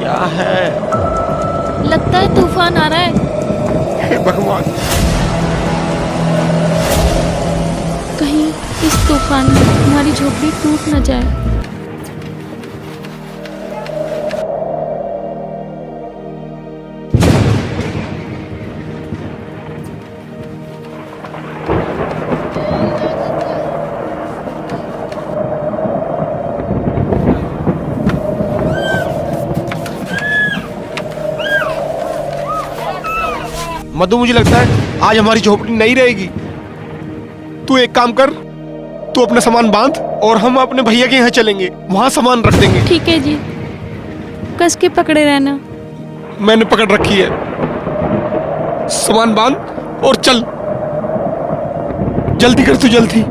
क्या है? लगता है तूफान आ रहा है। हे भगवान, कहीं इस तूफान में हमारी झोपड़ी टूट न जाए। मधु मुझे लगता है आज हमारी झोपड़ी नहीं रहेगी। तू एक काम कर, तू अपना सामान बांध और हम अपने भैया के यहाँ चलेंगे, वहां सामान रख देंगे। ठीक है जी, कस के पकड़े रहना। मैंने पकड़ रखी है। सामान बांध और चल, जल्दी कर तू, जल्दी।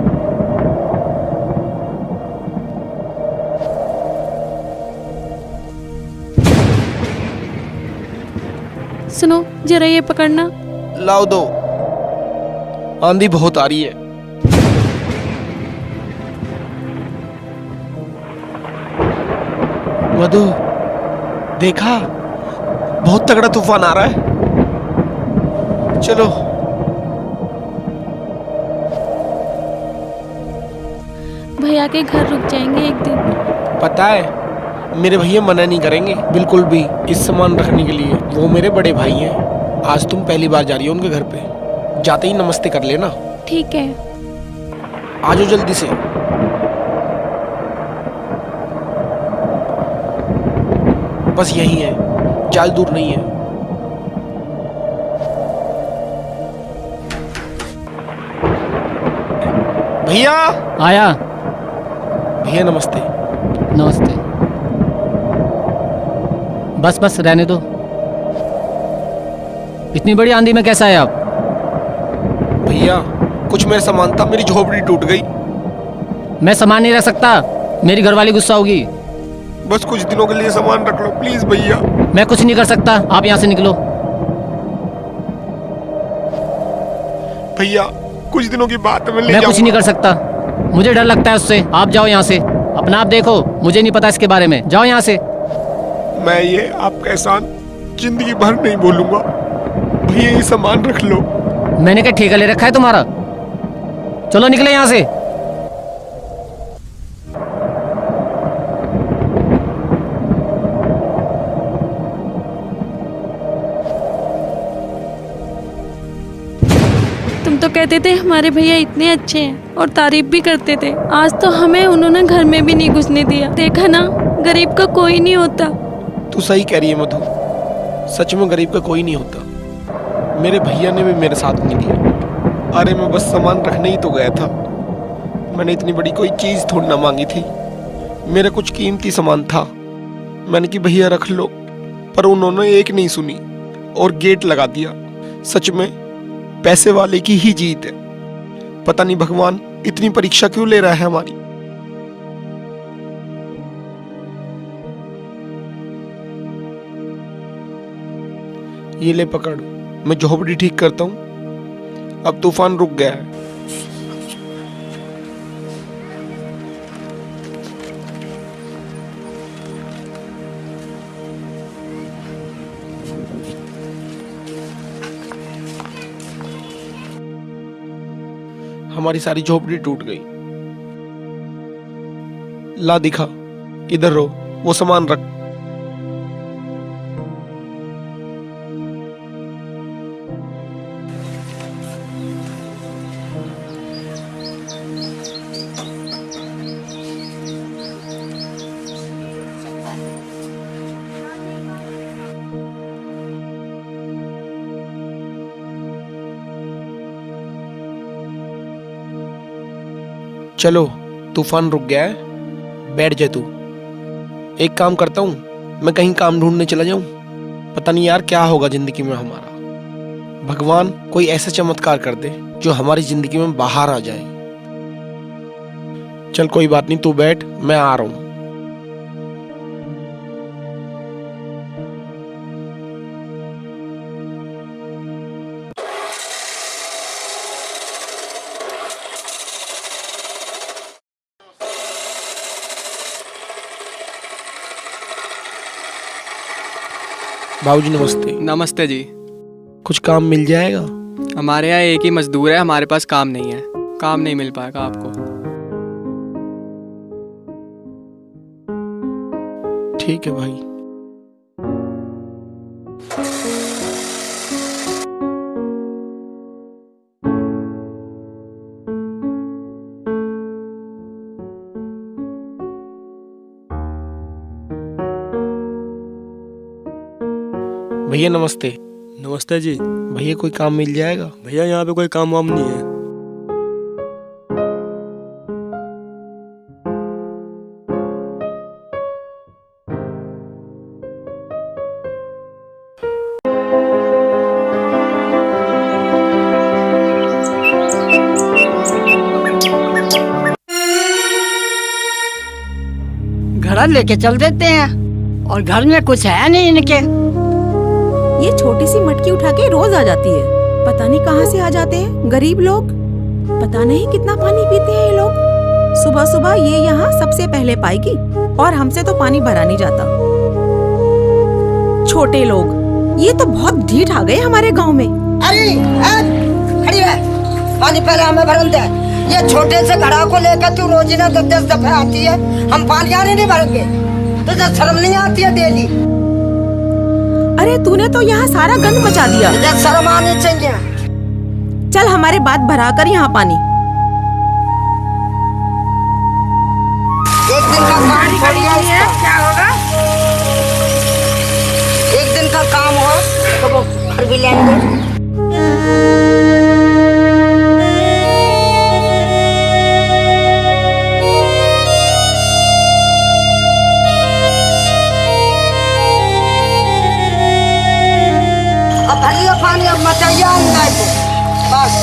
सुनो जरा ये पकड़ना। लाओ दो, आंधी बहुत आ रही है। मधु, देखा, बहुत तगड़ा तूफान आ रहा है। चलो। भैया के घर रुक जाएंगे एक दिन। पता है, मेरे भैया मना नहीं करेंगे बिल्कुल भी इस सामान रखने के लिए। वो मेरे बड़े भाई हैं। आज तुम पहली बार जा रही हो उनके घर पे, जाते ही नमस्ते कर लेना। ठीक है। आ जाओ जल्दी से। बस यही है, ज्यादा दूर नहीं है। भैया आया। भैया नमस्ते। नमस्ते। बस बस रहने दो। इतनी बड़ी आंधी में कैसा है आप? भैया कुछ मेरा सामान था, मेरी झोपड़ी टूट गई। मैं सामान नहीं रख सकता, मेरी घरवाली गुस्सा होगी। बस कुछ दिनों के लिए सामान रख लो प्लीज भैया। मैं कुछ नहीं कर सकता, आप यहाँ से निकलो। भैया कुछ दिनों की बात है, मैं ले मैं कुछ जाऊंगा। नहीं कर सकता, मुझे डर लगता है उससे। आप जाओ यहाँ से, अपना आप देखो, मुझे नहीं पता इसके बारे में। जाओ यहाँ से। मैं ये आपका एहसान जिंदगी भर नहीं भूलूंगा। भैया ये सामान रख लो। मैंने क्या ठेका ले रखा है तुम्हारा? चलो निकले यहाँ से। तुम तो कहते थे हमारे भैया इतने अच्छे हैं और तारीफ भी करते थे। आज तो हमें उन्होंने घर में भी नहीं घुसने दिया। देखा ना, गरीब का कोई नहीं होता। तू सही कह रही है मधु, सच में गरीब का कोई नहीं होता। मेरे भैया ने भी मेरे साथ नहीं दिया। अरे मैं बस सामान रखने ही तो गया था, मैंने इतनी बड़ी कोई चीज थोड़ी ना मांगी थी। मेरा कुछ कीमती सामान था, मैंने कि भैया रख लो, पर उन्होंने एक नहीं सुनी और गेट लगा दिया। सच में पैसे वाले की ही जीत है। पता नहीं भगवान इतनी परीक्षा क्यों ले रहा है हमारी। ये ले पकड़, मैं झोपड़ी ठीक करता हूँ। अब तूफान रुक गया है। हमारी सारी झोपड़ी टूट गई। ला दिखा, इधर रो, वो सामान रख। चलो तूफान रुक गया है, बैठ जा तू। एक काम करता हूँ, मैं कहीं काम ढूंढने चला जाऊं। पता नहीं यार क्या होगा जिंदगी में हमारा। भगवान कोई ऐसा चमत्कार कर दे जो हमारी जिंदगी में बाहर आ जाए। चल कोई बात नहीं, तू बैठ, मैं आ रहा हूं। बाबूजी नमस्ते। नमस्ते जी। कुछ काम मिल जाएगा? हमारे यहाँ एक ही मजदूर है, हमारे पास काम नहीं है, काम नहीं मिल पाएगा आपको। ठीक है भाई। भैया नमस्ते। नमस्ते जी। भैया कोई काम मिल जाएगा? भैया यहाँ पे कोई काम वाम नहीं है। घड़ा लेके चल देते हैं और घर में कुछ है नहीं इनके। ये छोटी सी मटकी उठा के रोज आ जाती है, पता नहीं कहाँ से आ जाते हैं गरीब लोग। पता नहीं कितना पानी पीते हैं ये लोग। सुबह सुबह ये यहाँ सबसे पहले पाएगी और हमसे तो पानी भरा नहीं जाता। छोटे लोग, ये तो बहुत ढीठ आ गए हमारे गांव में। अरे खड़ी है, पानी पहले हमें भरन दे। ये छोटे से घड़ा को लेकर तू रोज ना 10 दफे आती है, हम पानी आने नहीं भरेंगे। तुझे शर्म नहीं आती है डेली? अरे तूने तो यहाँ सारा गंद मचा दिया। तुझे शर्म आनी चाहिए। चल हमारे बात भरा कर यहाँ पानी। एक दिन का काम थोड़ी है इसका। क्या होगा? एक दिन का काम हो तो वो घर भी लेंगे। अब भर लिया पानी, अब मचाइए अंदर को बस।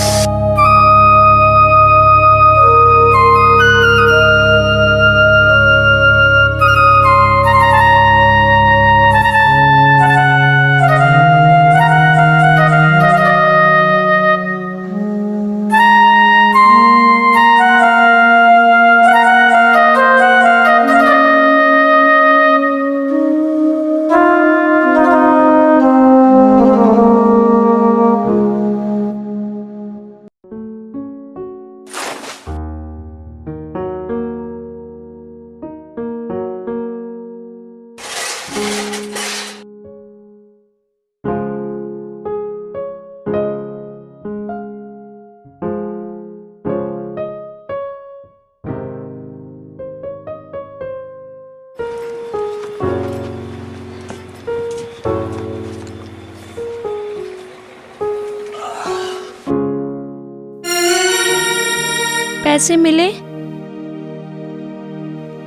पैसे मिले?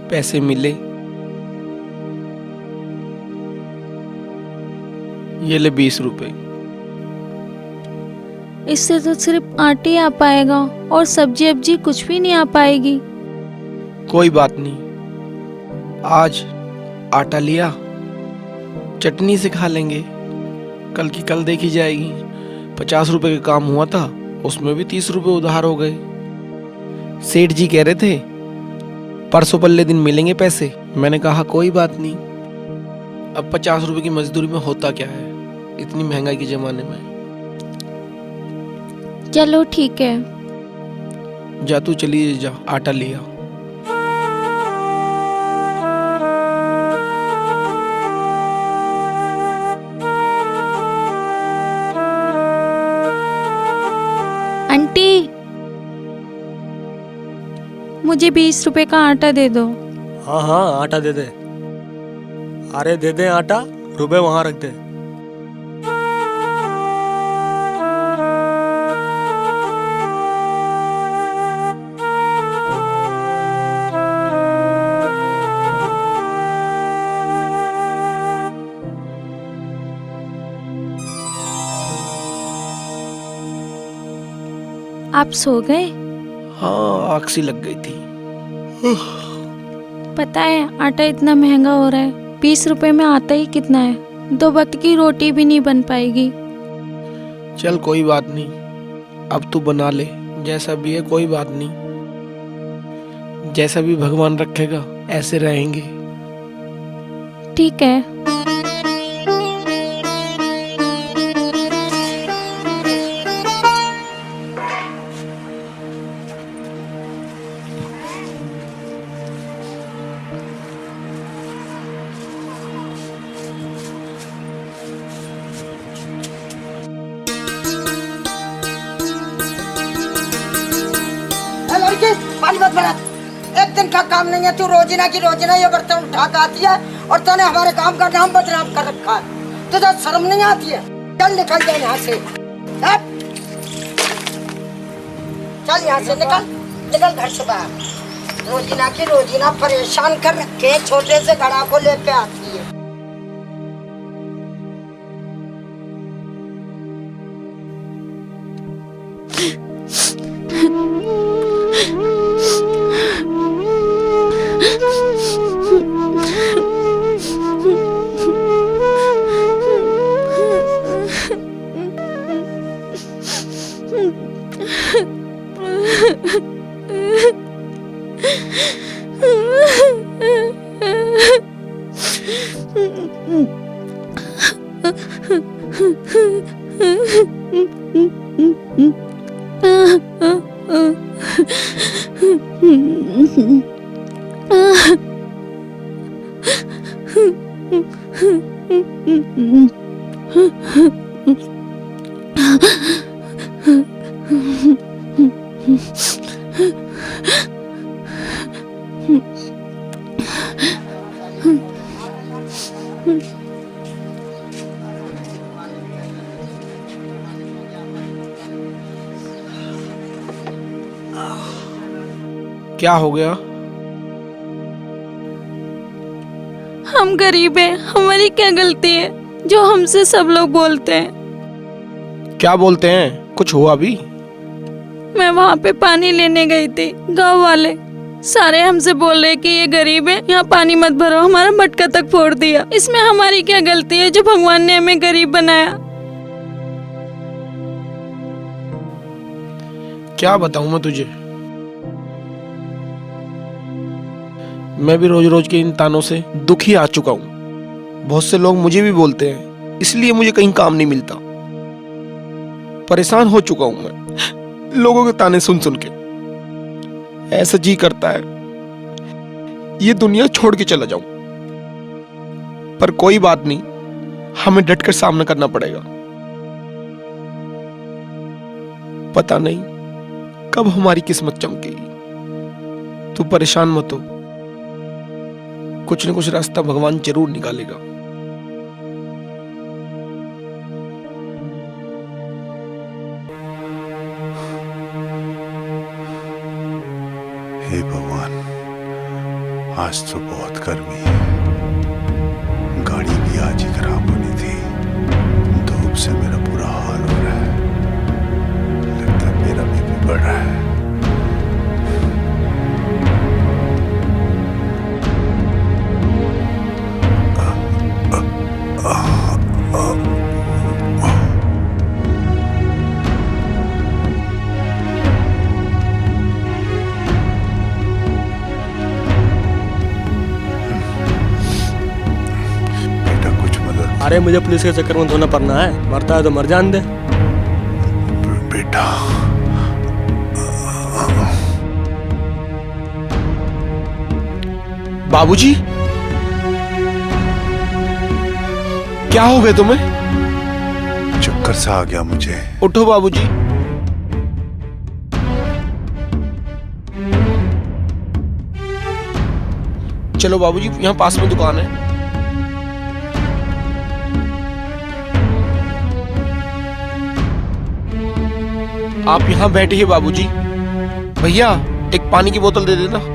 पैसे मिले। ये ले 20 रुपए। इससे तो सिर्फ आटे आ पाएगा और सब्जी अब्जी कुछ भी नहीं आ पाएगी। कोई बात नहीं, आज आटा लिया, चटनी से खा लेंगे, कल की कल देखी जाएगी। 50 रुपए का काम हुआ था, उसमें भी 30 रुपए उधार हो गए। सेठ जी कह रहे थे परसों पल्ले दिन मिलेंगे पैसे। मैंने कहा कोई बात नहीं। अब 50 रुपए की मजदूरी में होता क्या है इतनी महंगाई के जमाने में। चलो ठीक है। जा तू, चली जा, आटा लिया। आंटी, मुझे 20 रुपए का आटा दे दो। हाँ हाँ आटा दे दे। अरे दे दे आटा, रुपए वहाँ रख दे। आप सो गए? हाँ, आँख सी लग गई थी। पता है आटा इतना महंगा हो रहा है, 20 रुपए में आता ही कितना है। 2 वक्त की रोटी भी नहीं बन पाएगी। चल कोई बात नहीं, अब तू बना ले, जैसा भी है कोई बात नहीं। जैसा भी भगवान रखेगा ऐसे रहेंगे। ठीक है। पड़ा, एक दिन का काम नहीं है, तू रोजीना की रोजीना ये बर्तन उठा के आती है और तूने हमारे काम का नाम बदनाम कर रखा है। तुझे शर्म नहीं आती है? चल निकल जाए यहाँ से, चल यहाँ से निकल, निकल घर से बाहर। रोजीना की रोजीना परेशान कर रखे, छोटे से घड़ा को लेके आती है। क्या हो गया? हम गरीब हैं, हमारी क्या गलती है जो हमसे सब लोग बोलते हैं? क्या बोलते हैं? कुछ हुआ भी? मैं वहाँ पे पानी लेने गई थी, गांव वाले सारे हमसे बोल रहे कि ये गरीब है, यहाँ पानी मत भरो, हमारा मटका तक फोड़ दिया। इसमें हमारी क्या गलती है जो भगवान ने हमें गरीब बनाया? क्या बताऊं मैं तुझे, मैं भी रोज रोज के इन तानों से दुखी आ चुका हूं। बहुत से लोग मुझे भी बोलते हैं, इसलिए मुझे कहीं काम नहीं मिलता। परेशान हो चुका हूं मैं लोगों के ताने सुन सुन के। ऐसा जी करता है ये दुनिया छोड़ के चला जाऊं, पर कोई बात नहीं, हमें डटकर सामना करना पड़ेगा। पता नहीं कब हमारी किस्मत चमकेगी। तू परेशान मत हो, कुछ न कुछ रास्ता भगवान जरूर निकालेगा। हे भगवान, आज तो बहुत गर्मी है, गाड़ी भी आज ही खराब होनी थी। धूप से मेरा बुरा हाल हो रहा है, लगता है मेरा बीपी बढ़ रहा है। अरे मुझे पुलिस के चक्कर में धोना पड़ना है, मरता है तो मर जान दे। बेटा, बाबूजी, क्या हो गए तुम्हें? चक्कर सा आ गया मुझे। उठो बाबूजी। चलो बाबूजी, यहाँ पास में दुकान है। आप यहाँ बैठिए बाबूजी। भैया, एक पानी की बोतल दे देना।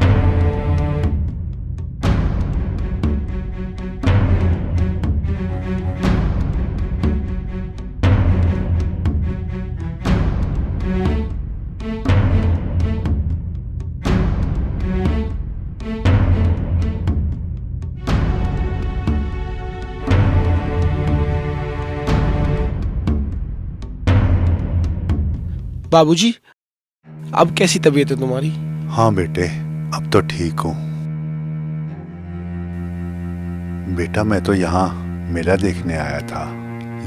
बाबूजी, अब कैसी तबीयत है तुम्हारी? हाँ बेटे, अब तो ठीक हूँ। बेटा, मैं तो यहाँ मेला देखने आया था,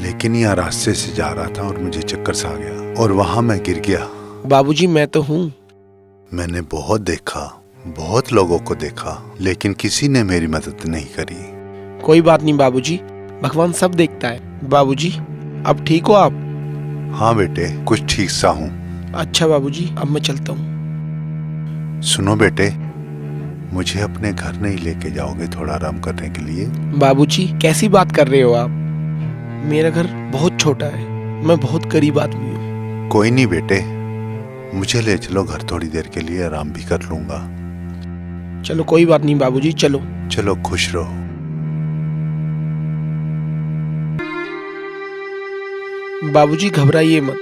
लेकिन यहाँ रास्ते से जा रहा था और मुझे चक्कर सा आ गया और वहां मैं गिर गया। बाबूजी, मैं तो हूँ। मैंने बहुत देखा, बहुत लोगों को देखा, लेकिन किसी ने मेरी मदद नहीं करी। कोई बात नहीं बाबूजी, भगवान सब देखता है। बाबूजी, अब ठीक हो आप? हाँ बेटे, कुछ ठीक सा हूँ। अच्छा बाबूजी, अब मैं चलता हूँ। सुनो बेटे, मुझे अपने घर नहीं लेके जाओगे थोड़ा आराम करने के लिए? बाबूजी कैसी बात कर रहे हो आप? मेरा घर बहुत छोटा है, मैं बहुत गरीब आदमी हूँ। कोई नहीं बेटे, मुझे ले चलो घर, थोड़ी देर के लिए आराम भी कर लूंगा। चलो कोई बात नहीं बाबूजी, चलो। चलो खुश रहो। बाबूजी घबराइए मत,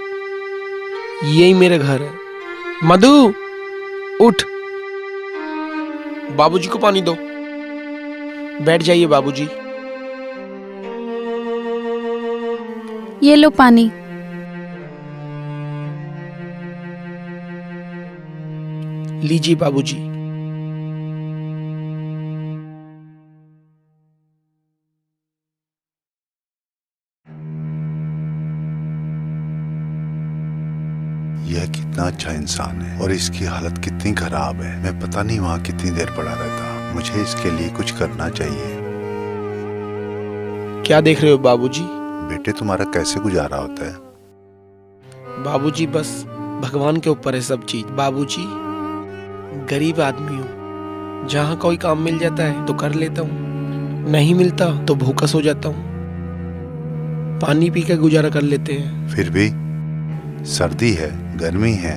यही मेरा घर है। मधु उठ, बाबूजी को पानी दो। बैठ जाइए बाबूजी। ये लो पानी। लीजिए बाबूजी। यह कितना अच्छा इंसान है और इसकी हालत कितनी खराब है। मैं पता नहीं वहाँ कितनी देर पड़ा रहता। मुझे इसके लिए कुछ करना चाहिए। क्या देख रहे हो बाबूजी? बेटे तुम्हारा कैसे गुजारा होता है? बाबूजी बस भगवान के ऊपर है सब चीज। बाबूजी गरीब आदमी हूँ, जहाँ कोई काम मिल जाता है तो कर लेता हूँ, नहीं मिलता तो भूखा सो जाता हूँ। पानी पी के गुजारा कर लेते हैं। फिर भी सर्दी है, गर्मी है,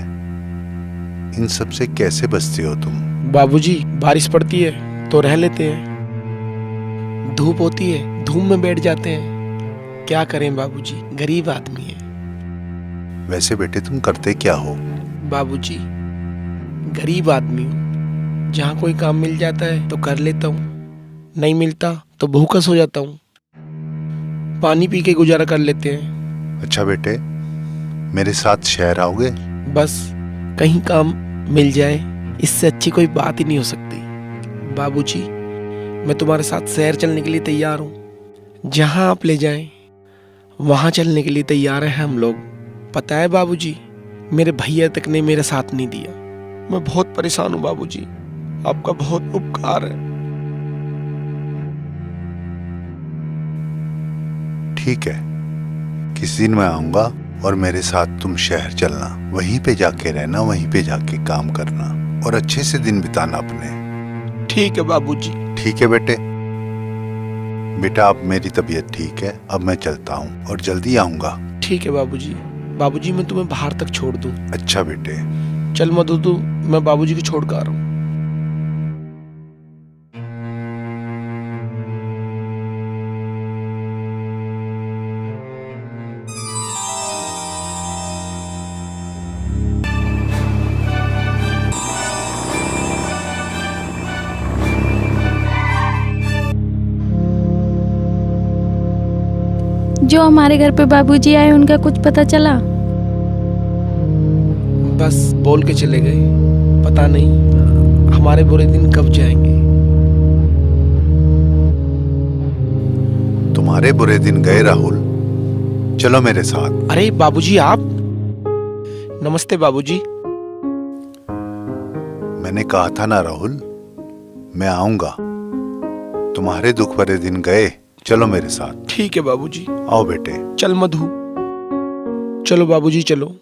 इन सब से कैसे बचते हो तुम? बाबूजी बारिश पड़ती है तो रह लेते हैं, धूप होती है धूप में बैठ जाते हैं। क्या करें बाबूजी, गरीब आदमी है। वैसे बेटे तुम करते क्या हो? बाबूजी गरीब आदमी हूँ, जहाँ कोई काम मिल जाता है तो कर लेता हूँ, नहीं मिलता तो भूखा सो जाता हूँ। पानी पी के गुजारा कर लेते हैं। अच्छा बेटे, मेरे साथ शहर आओगे? बस कहीं काम मिल जाए, इससे अच्छी कोई बात ही नहीं हो सकती। बाबूजी मैं तुम्हारे साथ शहर चलने के लिए तैयार हूँ। जहाँ आप ले जाएं वहाँ चलने के लिए तैयार हैं हम लोग। पता है बाबूजी, मेरे भैया तक ने मेरा साथ नहीं दिया। मैं बहुत परेशान हूँ बाबूजी, आपका बहुत उपकार है। ठीक है, किसी दिन मैं आऊंगा और मेरे साथ तुम शहर चलना। वहीं पे जाके रहना, वहीं पे जाके काम करना और अच्छे से दिन बिताना अपने। ठीक है बाबूजी। ठीक है बेटे। बेटा अब मेरी तबीयत ठीक है, अब मैं चलता हूँ और जल्दी आऊंगा। ठीक है बाबूजी। बाबूजी मैं तुम्हें बाहर तक छोड़ दूँ? अच्छा बेटे। चल मधु तू, मैं बाबूजी को छोड़ कर आ रहा हूँ। जो हमारे घर पे बाबूजी आए उनका कुछ पता चला? बस बोल के चले गए, पता नहीं हमारे बुरे दिन कब जाएंगे। तुम्हारे बुरे दिन गए राहुल, चलो मेरे साथ। अरे बाबूजी आप? नमस्ते बाबूजी। मैंने कहा था ना राहुल, मैं आऊंगा। तुम्हारे दुख भरे दिन गए, चलो मेरे साथ। ठीक है बाबूजी। आओ बेटे। चल मधु, चलो बाबूजी चलो।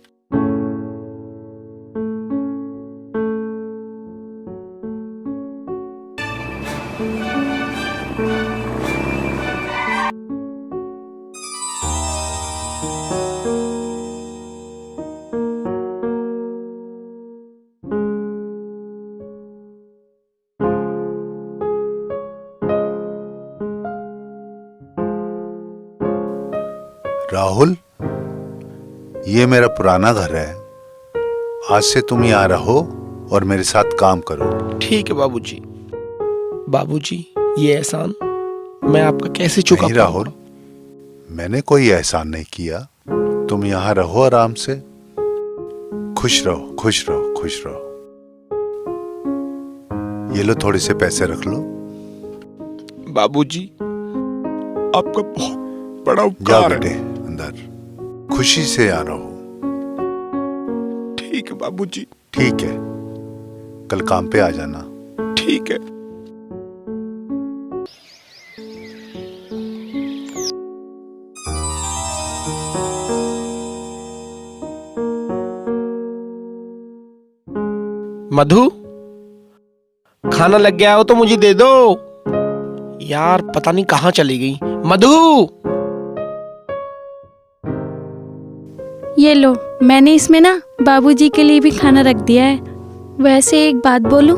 राहुल, ये मेरा पुराना घर है। आज से तुम यहाँ रहो और मेरे साथ काम करो। ठीक है बाबूजी। बाबूजी ये एहसान मैं आपका कैसे चुका नहीं राहुल, मैंने कोई एहसान नहीं किया। तुम यहाँ रहो आराम से, खुश रहो खुश रहो खुश रहो। ये लो थोड़े से पैसे रख लो। बाबूजी आपका बहुत बड़ा जाओ उपकार है। बेटे अंदर, खुशी से आ रहो। ठीक है बाबूजी। ठीक है, कल काम पे आ जाना। ठीक है। मधु खाना लग गया हो तो मुझे दे दो। यार पता नहीं कहाँ चली गई। मधु, ये लो, मैंने इसमें ना बाबूजी के लिए भी खाना रख दिया है। वैसे एक बात बोलूं,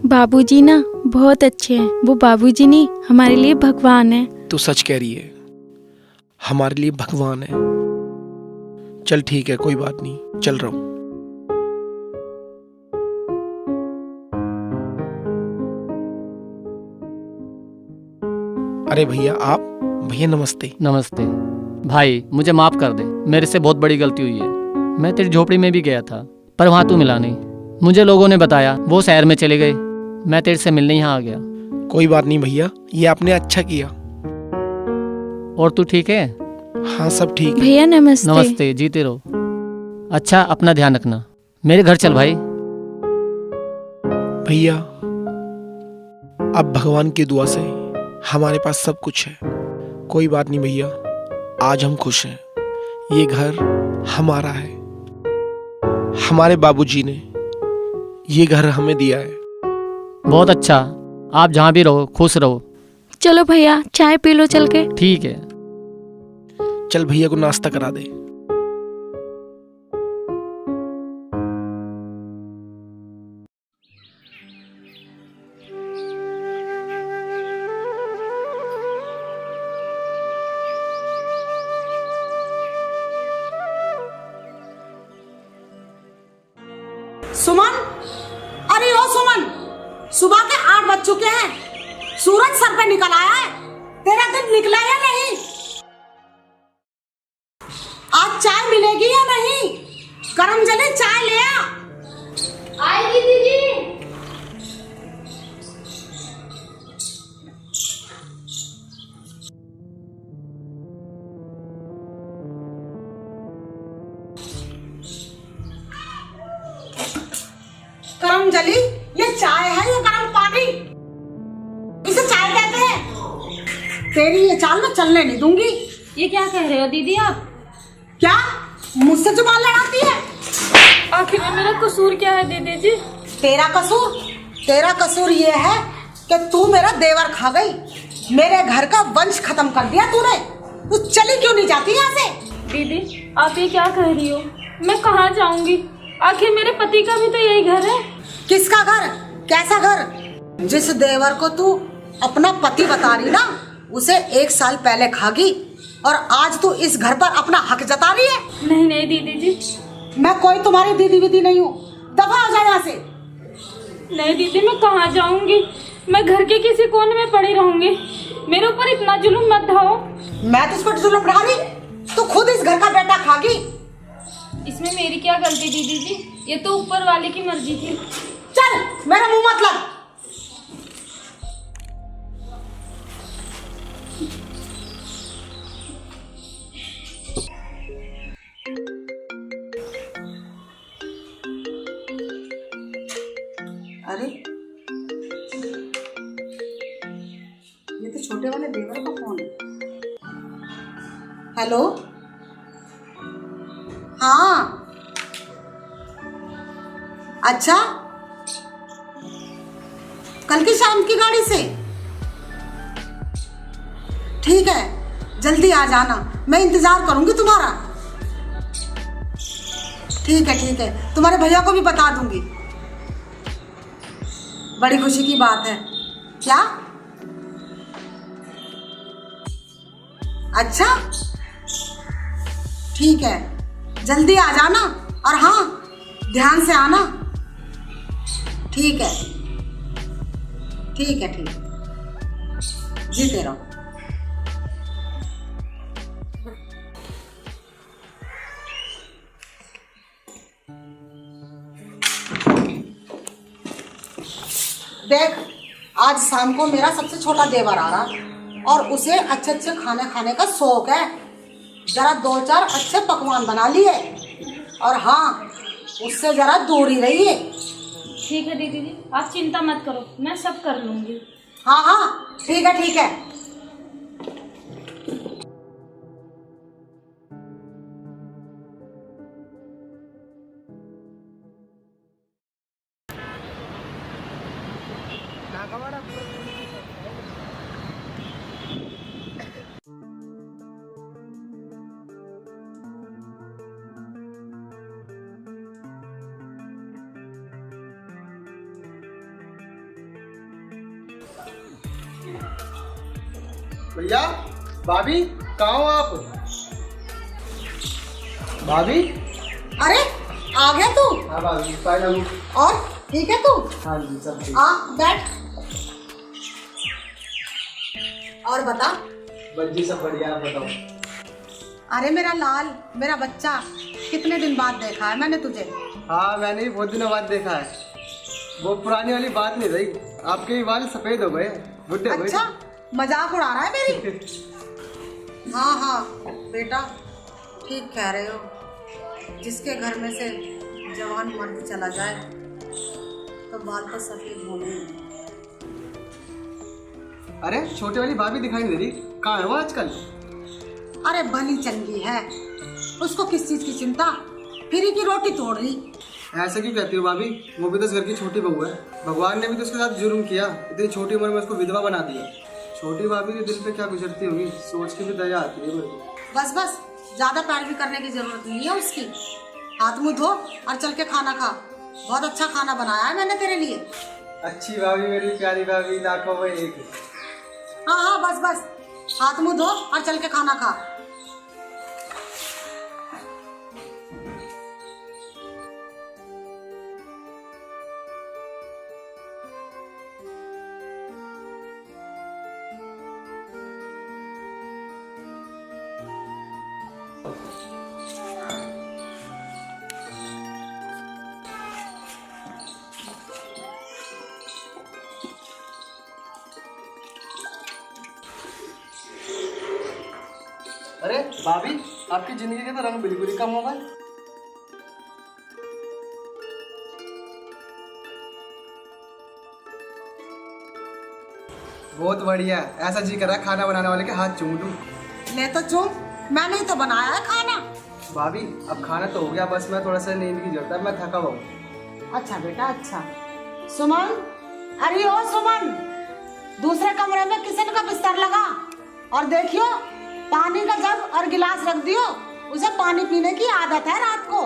बाबूजी ना बहुत अच्छे हैं। वो बाबूजी नहीं, हमारे लिए भगवान है। तू सच कह रही है, हमारे लिए भगवान है। चल ठीक है, कोई बात नहीं, चल रहा हूं। अरे भैया, आप? भैया नमस्ते। नमस्ते भाई, मुझे माफ कर दे, मेरे से बहुत बड़ी गलती हुई है। मैं तेरी झोपड़ी में भी गया था, पर वहां तू मिला नहीं। मुझे लोगों ने बताया वो शहर में चले गए। मैं तेरे से मिलने यहाँ आ गया। कोई बात नहीं भैया, ये आपने अच्छा किया। और तू ठीक है? हाँ सब ठीक है। भैया नमस्ते। नमस्ते, जीते रहो। अच्छा, अपना ध्यान रखना। मेरे घर चल भाई। भैया, अब भगवान की दुआ से हमारे पास सब कुछ है। कोई बात नहीं भैया, आज हम खुश हैं। ये घर हमारा है। हमारे बाबूजी ने ये घर हमें दिया है। बहुत अच्छा, आप जहाँ भी रहो खुश रहो। चलो भैया, चाय पी लो चल के। ठीक है। चल भैया को नाश्ता करा दे। सुमन, अरे ओ सुमन, सुबह के 8 बज चुके हैं। सूरज सर पे निकल आया है। तेरा दिन निकला या नहीं? आज चाय मिलेगी या नहीं? करम जले चाय ले आ। आएगी दीदी। करम जली, ये चाय है या गरम पानी? इसे चाय कहते हैं। तेरी ये चाल मैं चलने नहीं दूंगी। ये क्या कह रहे हो दीदी आप? क्या मुझसे जुबान लड़ाती है? आखिर में मेरा कसूर क्या है दीदी जी? तेरा कसूर ये है कि तू मेरा देवर खा गई। मेरे घर का वंश खत्म कर दिया तूने। तू चली क्यों नहीं जाती यहाँ से? दीदी आप ये क्या कह रही हो? मैं कहाँ जाऊंगी? आखिर मेरे पति का भी तो यही घर है। किसका घर? कैसा घर? जिस देवर को तू अपना पति बता रही ना, उसे 1 साल पहले खागी और आज तू इस घर पर अपना हक जता रही है। नहीं नहीं दीदी जी, मैं कोई तुम्हारी दीदी विदी नहीं हूँ। दफा हो जा यहाँ से। नहीं दीदी, मैं कहाँ जाऊंगी? मैं घर के किसी कोने में पड़ी रहूंगी। मेरे ऊपर इतना जुल्म मत ढाओ। मैं तुझ पर जुल्म ढा रही? तू खुद इस घर का बेटा खागी। इसमें मेरी क्या गलती दीदी जी? ये तो ऊपर वाले की मर्जी थी। चल, मेरा मुंह मत लग। अरे ये तो छोटे वाले देवर का फोन है। हेलो, हाँ अच्छा, कल की शाम की गाड़ी से? ठीक है, जल्दी आ जाना, मैं इंतजार करूंगी तुम्हारा। ठीक है, तुम्हारे भैया को भी बता दूंगी। बड़ी खुशी की बात है। क्या? अच्छा ठीक है, जल्दी आ जाना और हाँ ध्यान से आना। ठीक है, जीते रहो। देख, आज शाम को मेरा सबसे छोटा देवर आ रहा और उसे अच्छे अच्छे खाने खाने का शौक है। जरा 2-4 अच्छे पकवान बना लिए और हाँ, उससे जरा दूरी रहिए। ठीक है दीदी जी, आप चिंता मत करो, मैं सब कर लूंगी। हाँ, ठीक है। भैया, भाभी, कहाँ हो आप? भाभी? अरे आ गया तू? हाँ भाभी, फाइनल। और ठीक है तू? हाँ जी, सब ठीक। आ बैठ। और बता। बस जी, सब बढ़िया, आप बताओ। अरे मेरा लाल, मेरा बच्चा, कितने दिन बाद देखा है मैंने तुझे। हाँ, मैंने भी बहुत दिनों बाद देखा है। वो पुरानी वाली बात नहीं रही, आपके ही बाल सफेद हो गए, बुढ़े हो गए। अच्छा, मजाक उड़ा रहा है मेरी? हाँ हाँ बेटा, ठीक कह रहे हो। जिसके घर में से जवान मर्द चला जाए तो बाल तो सफेद होने ही। अरे छोटे वाली भाभी दिखाई नहीं दे रही, कहाँ है वो आजकल? अरे बनी चंगी है, उसको किस चीज की चिंता, फ्री की रोटी तोड़ रही। ऐसे क्यों कहती हो भाभी? वो भी तो इस घर की छोटी बहू है। भगवान ने भी तो उसके साथ जुर्म किया, इतनी छोटी उम्र में उसको विधवा बना दिया। छोटी भाभी के दिल पे क्या गुजरती होगी, सोच के भी दया आती है मेरे को। बस बस, ज्यादा पैरवी करने की जरूरत नहीं है उसकी। हाथ मुंह धो और चल के खाना खा। बहुत अच्छा खाना बनाया है मैंने तेरे लिए। अच्छी भाभी, मेरी प्यारी भाभी, लाखों में एक। हाँ हाँ बस बस, हाथ मुंह धो और चल के खाना खा। अरे भाभी, आपकी जिंदगी का तो रंग बिल्कुल ही कम हो गया। बहुत बढ़िया, ऐसा जी कर रहा है खाना बनाने वाले के हाथ चूम लूं। ले तो चूम, मैंने ही तो बनाया है खाना। भाभी, अब खाना तो हो गया, बस मैं थोड़ा सा नींद की जरूरत है, मैं थका हुआ हूँ। अच्छा बेटा अच्छा। सुमन, अरे ओ सुमन, दूसरे कमरे में किचन का बिस्तर लगा और देखियो पानी का जग और गिलास रख दियो। उसे पानी पीने की आदत है रात को।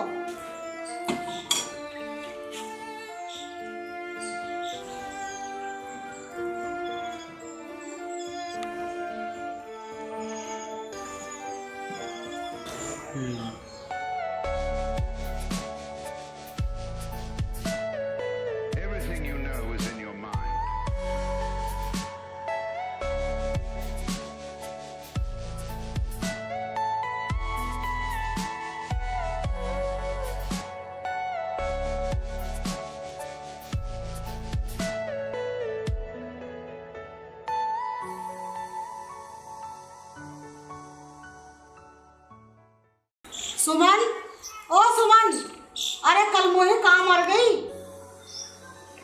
Everything you know is in your mind. सुमन, ओ सुमन, अरे कल मोही कहाँ मर गई?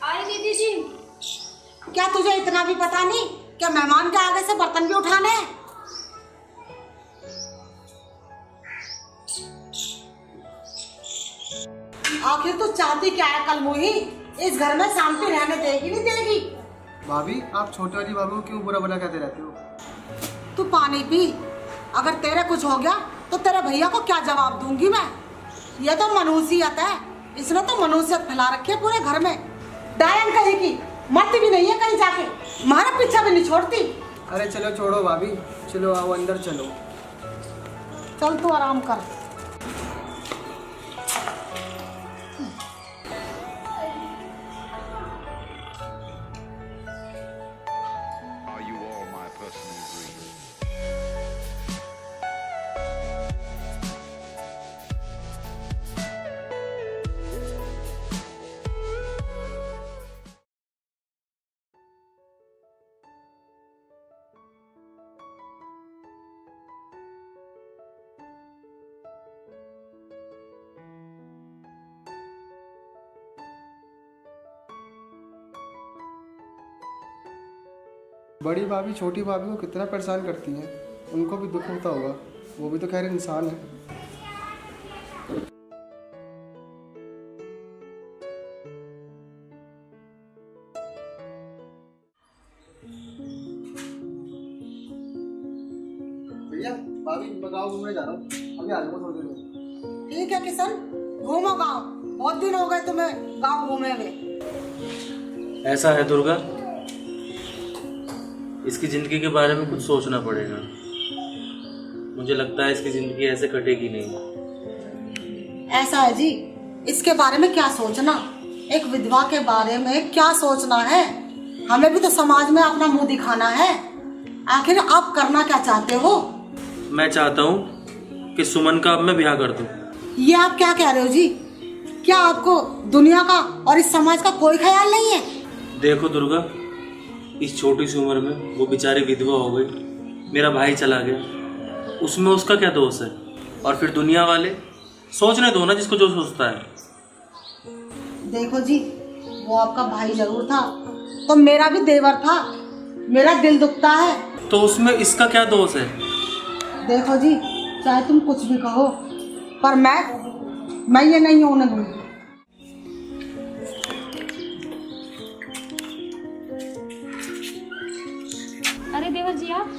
आई दीदी जी। क्या तुझे इतना भी पता नहीं कि मेहमान के आगे से बर्तन भी उठाने हैं? आखिर तू चाहती क्या है कल मोही? इस घर में शांति रहने देगी नहीं देगी? भाभी, आप छोटी वाली भाभी को क्यों बुरा भला कहते रहते हो? तू पानी पी, अगर तेरे कुछ हो गया तो तेरे भैया को क्या जवाब दूंगी मैं? ये तो मनुष्यत है, इसने तो मनुष्यत फैला रखी है पूरे घर में। डायन कहेगी, मरती भी नहीं है कहीं जाके, हमारा पीछा भी नहीं छोड़ती। अरे चलो छोड़ो भाभी, चलो आओ अंदर चलो। चल तू आराम कर। Are you all my personal dreams? बड़ी भाभी छोटी भाभी को कितना परेशान करती हैं, उनको भी दुख होता होगा, वो भी तो खैर इंसान है। भैया, भाभी मैं गाँव घूमने जा रहा हूँ, अभी आ जाऊंगा थोड़ी देर में। ठीक है किशन, घूमो गाँव, बहुत दिन हो गए तुम्हें गाँव घूमे हुए। ऐसा है दुर्गा, इसकी ज़िंदगी के बारे में कुछ सोचना पड़ेगा। मुझे लगता है इसकी ज़िंदगी ऐसे कटेगी नहीं। ऐसा है जी, इसके बारे में क्या सोचना, एक विधवा के बारे में क्या सोचना है। हमें भी तो समाज में अपना मुंह दिखाना है। आखिर आप करना क्या चाहते हो? मैं चाहता हूँ कि सुमन का अब मैं ब्याह कर दूँ। ये आप क्या कह रहे हो जी? क्या आपको दुनिया का और इस समाज का कोई ख्याल नहीं है? देखो दुर्गा, इस छोटी सी उम्र में वो बेचारी विधवा हो गई, मेरा भाई चला गया, उसमें उसका क्या दोष है? और फिर दुनिया वाले सोचने दो ना जिसको जो सोचता है। देखो जी, वो आपका भाई जरूर था, तो मेरा भी देवर था। मेरा दिल दुखता है। तो उसमें इसका क्या दोष है? देखो जी, चाहे तुम कुछ भी कहो, पर मैं ये नहीं होने दूंगी। अरे देवर जी आप?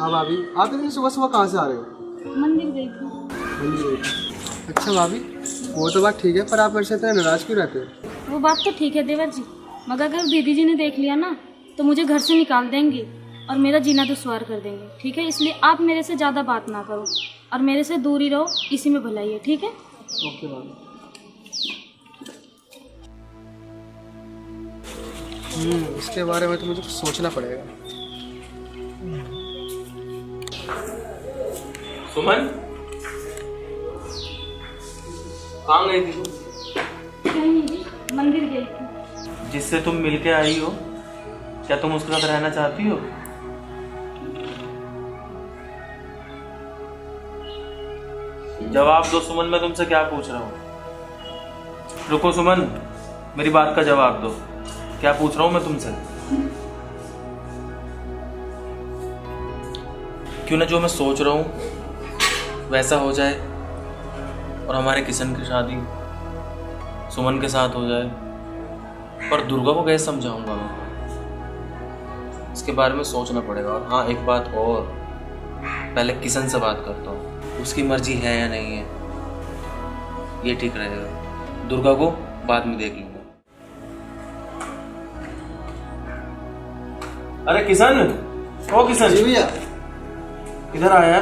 हाँ भाभी, आप इतनी सुबह सुबह कहाँ से आ रहे हो? मंदिर गई थी। अच्छा भाभी, वो तो बात ठीक है, पर आप मेरे से इतना नाराज क्यों रहते हो? वो बात तो ठीक है देवर जी, मगर अगर दीदी जी ने देख लिया ना तो मुझे घर से निकाल देंगे और मेरा जीना दुश्वार कर देंगे। ठीक है, इसलिए आप मेरे से ज़्यादा बात ना करो और मेरे से दूर ही रहो, इसी में भलाई है। ठीक है? ओके भाभी। इसके बारे में तो मुझे कुछ सोचना पड़ेगा। सुमन, कहाँ गई थी तू? कहीं नहीं जी, मंदिर गई थी। जिससे तुम मिलके आई हो, क्या तुम उसके साथ रहना चाहती हो? जवाब दो सुमन, मैं तुमसे क्या पूछ रहा हूँ। रुको सुमन, मेरी बात का जवाब दो। क्या पूछ रहा हूँ मैं तुमसे? क्यों ना जो मैं सोच रहा हूँ वैसा हो जाए और हमारे किशन की शादी सुमन के साथ हो जाए। पर दुर्गा को कैसे समझाऊंगा मैं? इसके बारे में सोचना पड़ेगा। और हाँ, एक बात और, पहले किशन से बात करता हूँ, उसकी मर्जी है या नहीं है, ये ठीक रहेगा। दुर्गा को बाद में देख लूंगा। अरे किशन, ओ किशन, जी भैया। इधर आया,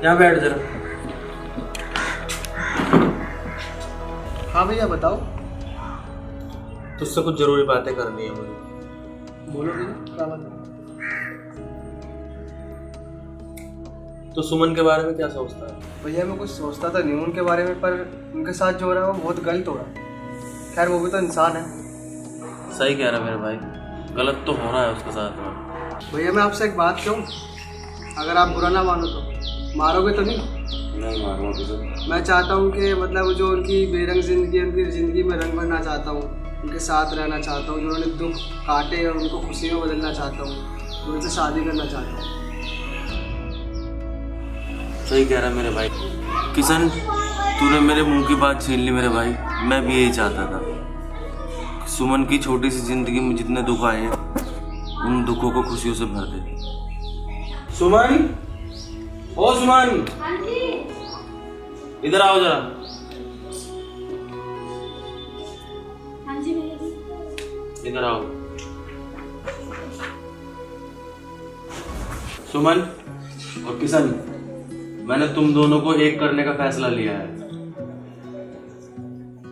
यहाँ बैठ जरा। हाँ भैया बताओ। तुझसे कुछ जरूरी बातें करनी है मुझे। बोलो भैया, क्या बात है? तो सुमन के बारे में क्या सोचता है? भैया मैं कुछ सोचता था नहीं उनके बारे में, पर उनके साथ जो हो रहा है वो बहुत गलत हो रहा है। खैर वो भी तो इंसान है। सही कह रहा है मेरे भाई, गलत तो हो रहा है उसके साथ में। भैया मैं आपसे एक बात कहूँ, अगर आप बुरा ना मानो तो मारोगे तो नहीं? नहीं मारूंगा तुझे। मैं चाहता हूँ कि मतलब जो उनकी बेरंग जिंदगी, उनकी ज़िंदगी में रंग भरना चाहता हूँ, उनके साथ रहना चाहता हूँ। जो उन्होंने दुख काटे और उनको खुशी में बदलना चाहता हूँ, उनसे शादी करना चाहता हूँ। सही कह रहा है मेरे भाई। किशन, तूने मेरे मुंह की बात छीन ली मेरे भाई। मैं भी यही चाहता था, सुमन की छोटी सी जिंदगी में जितने दुख आए हैं उन दुखों को खुशियों से भर दे। सुमन, ओ सुमन, इधर आओ जरा। हाँ जी भैया जी। इधर आओ। सुमन और किशन, मैंने तुम दोनों को एक करने का फैसला लिया है।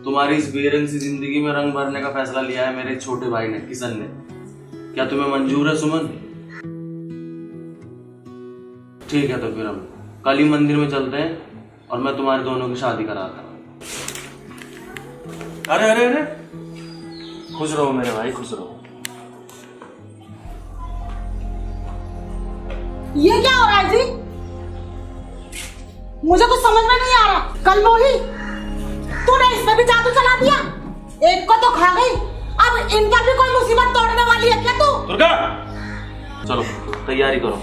तुम्हारी इस बेरंग सी जिंदगी में रंग भरने का फैसला लिया है मेरे छोटे भाई ने, किशन ने। क्या तुम्हें मंजूर है सुमन? ठीक है, तो फिर हम कल ही मंदिर में चलते हैं और मैं तुम्हारे दोनों की शादी कराता हूँ। अरे अरे अरे, खुश रहो मेरे भाई, खुश रहो। ये क्या हो रहा है जी? मुझे कुछ समझ में नहीं आ रहा। कल मोही, तूने इस पे भी जादू चला दिया। एक को तो खा गई, अब इन पर भी कोई मुसीबत तोड़ने वाली है क्या तू? दुर्गा, चलो तैयारी करो।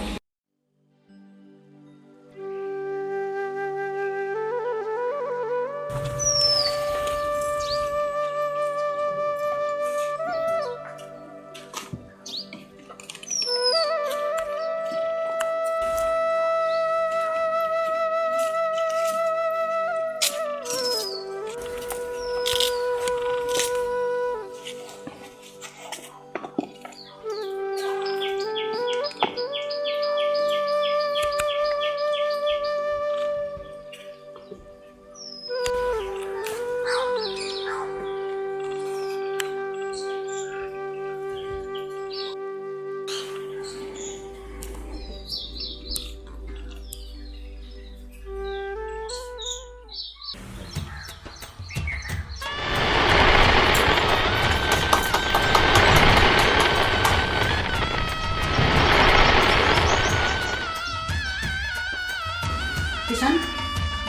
किशन,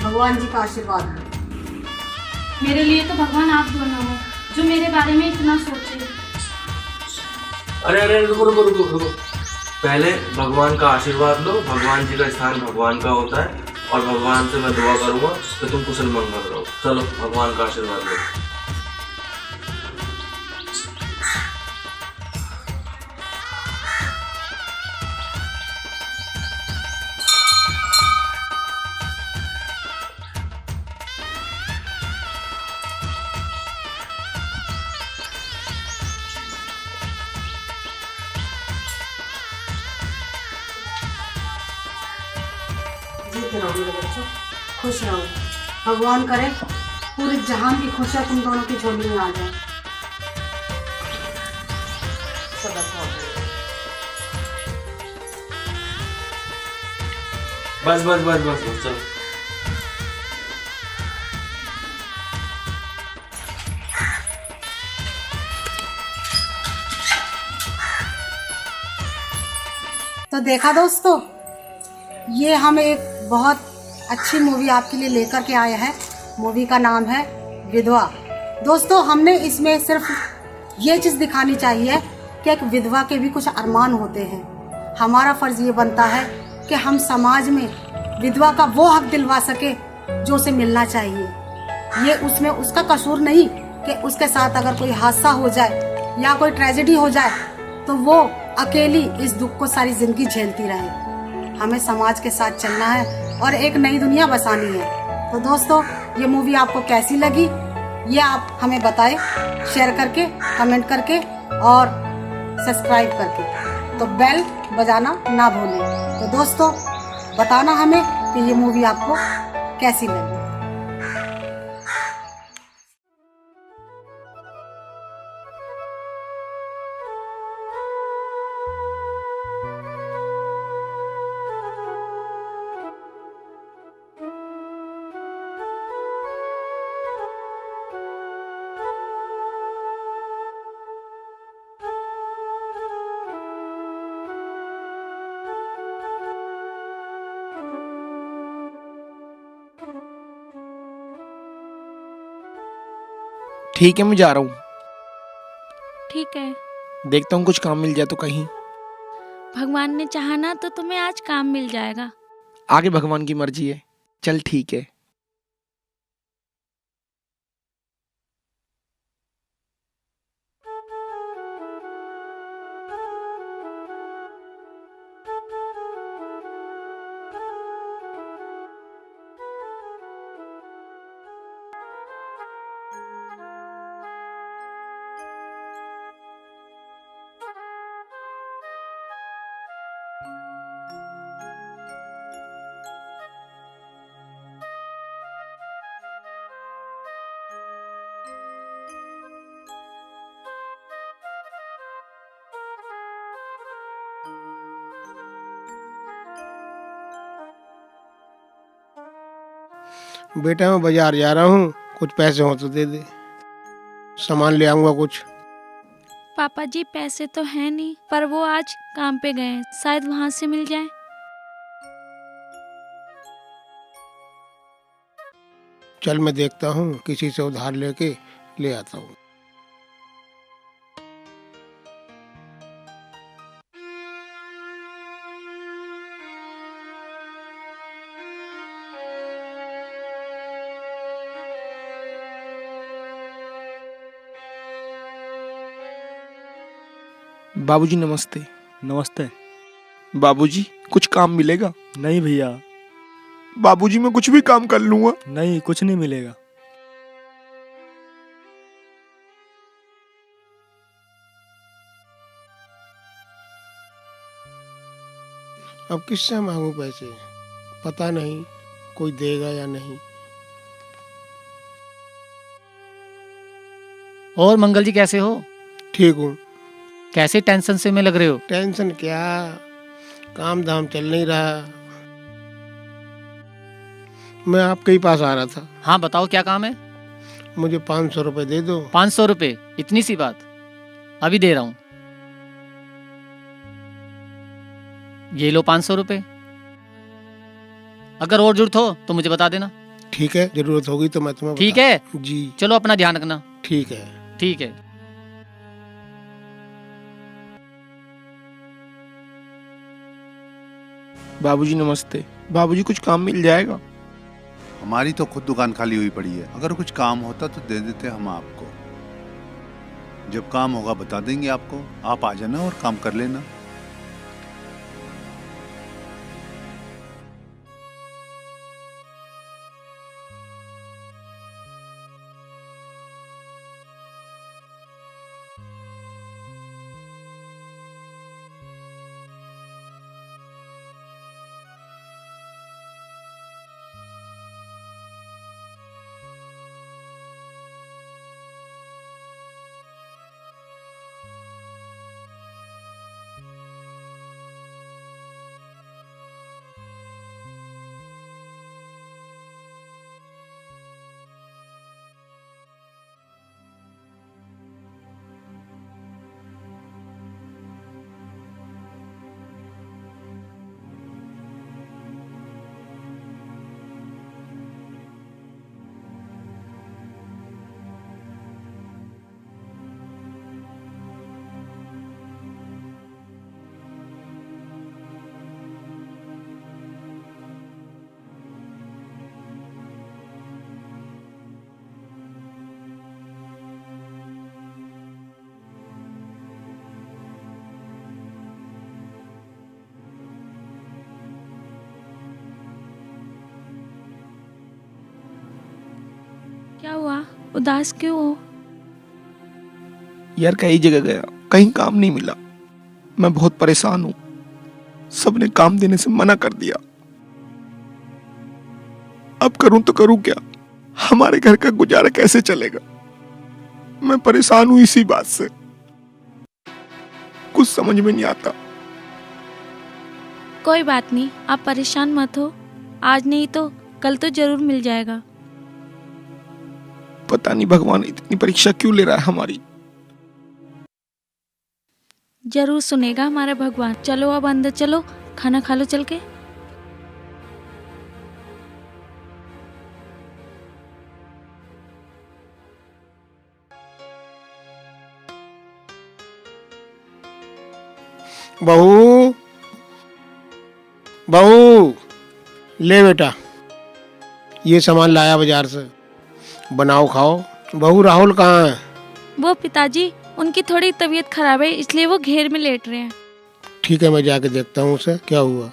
भगवान जी का आशीर्वाद है। मेरे लिए तो भगवान आप दोनों हो जो मेरे बारे में इतना सोचे। अरे अरे रुको रुको रुको रुको, पहले भगवान का आशीर्वाद लो। भगवान जी का स्थान भगवान का होता है और भगवान से मैं दुआ करूंगा कि तुम कुशल मंगल रहो। चलो भगवान का आशीर्वाद लो। जीते रहो मेरे बच्चों, खुश रहो। भगवान करे पूरे जहान की खुशियाँ तुम दोनों की झोली में आ जाए। सदा बस बस बस बस बस चलो। तो देखा दोस्तों, ये हम एक बहुत अच्छी मूवी आपके लिए लेकर के आए हैं। मूवी का नाम है विधवा। दोस्तों, हमने इसमें सिर्फ ये चीज़ दिखानी चाहिए कि एक विधवा के भी कुछ अरमान होते हैं। हमारा फर्ज ये बनता है कि हम समाज में विधवा का वो हक दिलवा सके जो उसे मिलना चाहिए। ये उसमें उसका कसूर नहीं कि उसके साथ अगर कोई हादसा हो जाए या कोई ट्रेजेडी हो जाए तो वो अकेली इस दुख को सारी जिंदगी झेलती रहे। हमें समाज के साथ चलना है और एक नई दुनिया बसानी है। तो दोस्तों, ये मूवी आपको कैसी लगी ये आप हमें बताएं, शेयर करके, कमेंट करके और सब्सक्राइब करके। तो बेल बजाना ना भूलें। तो दोस्तों, बताना हमें कि ये मूवी आपको कैसी लगी। ठीक है, मैं जा रहा हूँ। ठीक है, देखता हूँ कुछ काम मिल जाए तो कहीं। भगवान ने चाहा ना तो तुम्हें आज काम मिल जाएगा। आगे भगवान की मर्जी है। चल ठीक है। बेटा, मैं बाजार जा रहा हूँ, कुछ पैसे हो तो दे दे, सामान ले आऊंगा कुछ। पापा जी, पैसे तो हैं नहीं, पर वो आज काम पे गए हैं, शायद वहां से मिल जाए। चल मैं देखता हूँ, किसी से उधार लेके ले आता हूँ। बाबूजी नमस्ते। नमस्ते। बाबूजी, कुछ काम मिलेगा? नहीं भैया। बाबूजी, मैं कुछ भी काम कर लूंगा। नहीं, कुछ नहीं मिलेगा। अब किससे मांगू पैसे? पता नहीं कोई देगा या नहीं। और मंगल जी कैसे हो? ठीक हूँ। कैसे टेंशन से में लग रहे हो? टेंशन क्या, काम धाम चल नहीं रहा। मैं आपके ही पास आ रहा था। हाँ बताओ, क्या काम है? मुझे 500 रुपए दे दो। 500 रुपये? इतनी सी बात? अभी दे रहा हूँ। ये लो 500 रुपये। अगर और जरूरत हो तो मुझे बता देना। ठीक है, जरूरत होगी तो मैं तुम्हें ठीक है जी चलो अपना ध्यान रखना। ठीक है। ठीक है। बाबूजी नमस्ते। बाबूजी कुछ काम मिल जाएगा? हमारी तो खुद दुकान खाली हुई पड़ी है, अगर कुछ काम होता तो दे देते हम आपको। जब काम होगा बता देंगे आपको, आप आ जाना और काम कर लेना। क्या हुआ, उदास क्यों हो? यार कई जगह गया, कहीं काम नहीं मिला। मैं बहुत परेशान हूँ। सबने काम देने से मना कर दिया। अब करूं तो करूं क्या? हमारे घर का गुजारा कैसे चलेगा? मैं परेशान हूं इसी बात से। कुछ समझ में नहीं आता। कोई बात नहीं, आप परेशान मत हो। आज नहीं तो कल तो जरूर मिल जाएगा। पता नहीं भगवान इतनी परीक्षा क्यों ले रहा है हमारी। जरूर सुनेगा हमारा भगवान। चलो अब अंदर चलो, खाना खा लो चल के। बहू, बहू, ले बेटा, ये सामान लाया बाजार से, बनाओ खाओ। बहू राहुल कहाँ है? वो पिताजी, उनकी थोड़ी तबीयत खराब है इसलिए वो घेर में लेट रहे हैं। ठीक है, मैं जाके देखता हूँ उसे क्या हुआ।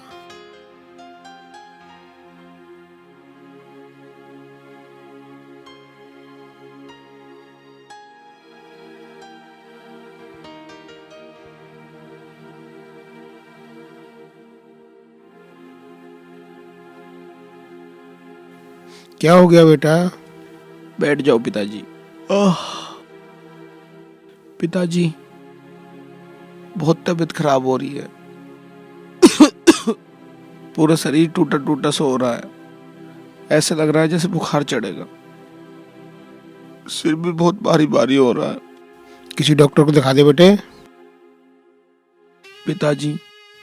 क्या हो गया बेटा? बैठ जाओ पिताजी। पिताजी, बहुत तबीयत खराब हो रही है। पूरा शरीर टूटा टूटा सा हो रहा है। ऐसे लग रहा है जैसे बुखार चढ़ेगा। सिर भी बहुत भारी भारी हो रहा है। किसी डॉक्टर को दिखा दे बेटे। पिताजी,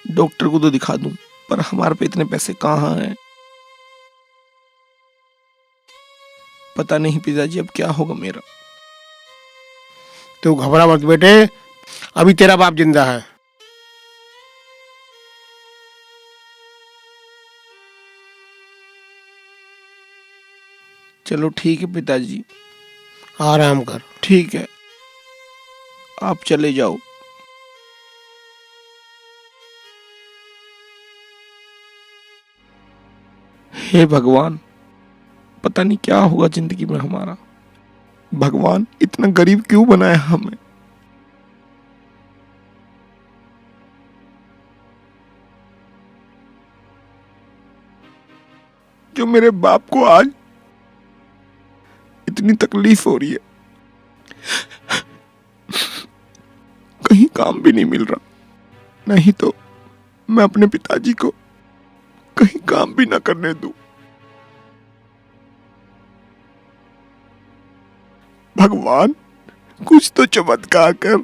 डॉक्टर को तो दिखा दूं, पर हमारे पे इतने पैसे कहाँ हैं? पता नहीं पिताजी, अब क्या होगा मेरा। तू घबरा मत बेटे, अभी तेरा बाप जिंदा है। चलो ठीक है पिताजी, आराम कर। ठीक है, आप चले जाओ। हे भगवान, पता नहीं क्या होगा जिंदगी में हमारा। भगवान इतना गरीब क्यों बनाया हमें? जो मेरे बाप को आज इतनी तकलीफ हो रही है, कहीं काम भी नहीं मिल रहा। नहीं तो मैं अपने पिताजी को कहीं काम भी ना करने दूं। भगवान, कुछ तो चमत्कार कर।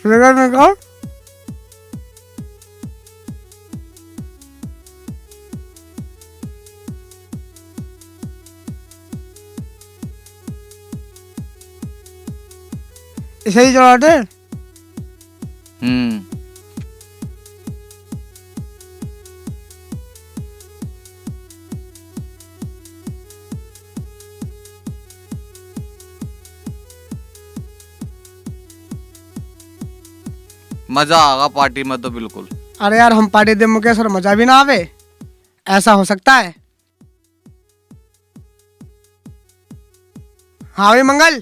फिगर निकाल। इसे ही चलाते। मजा आगा पार्टी में तो बिल्कुल। अरे यार हम पार्टी दे मुकेश और मजा भी ना आवे, ऐसा हो सकता है? हाँ भाई मंगल।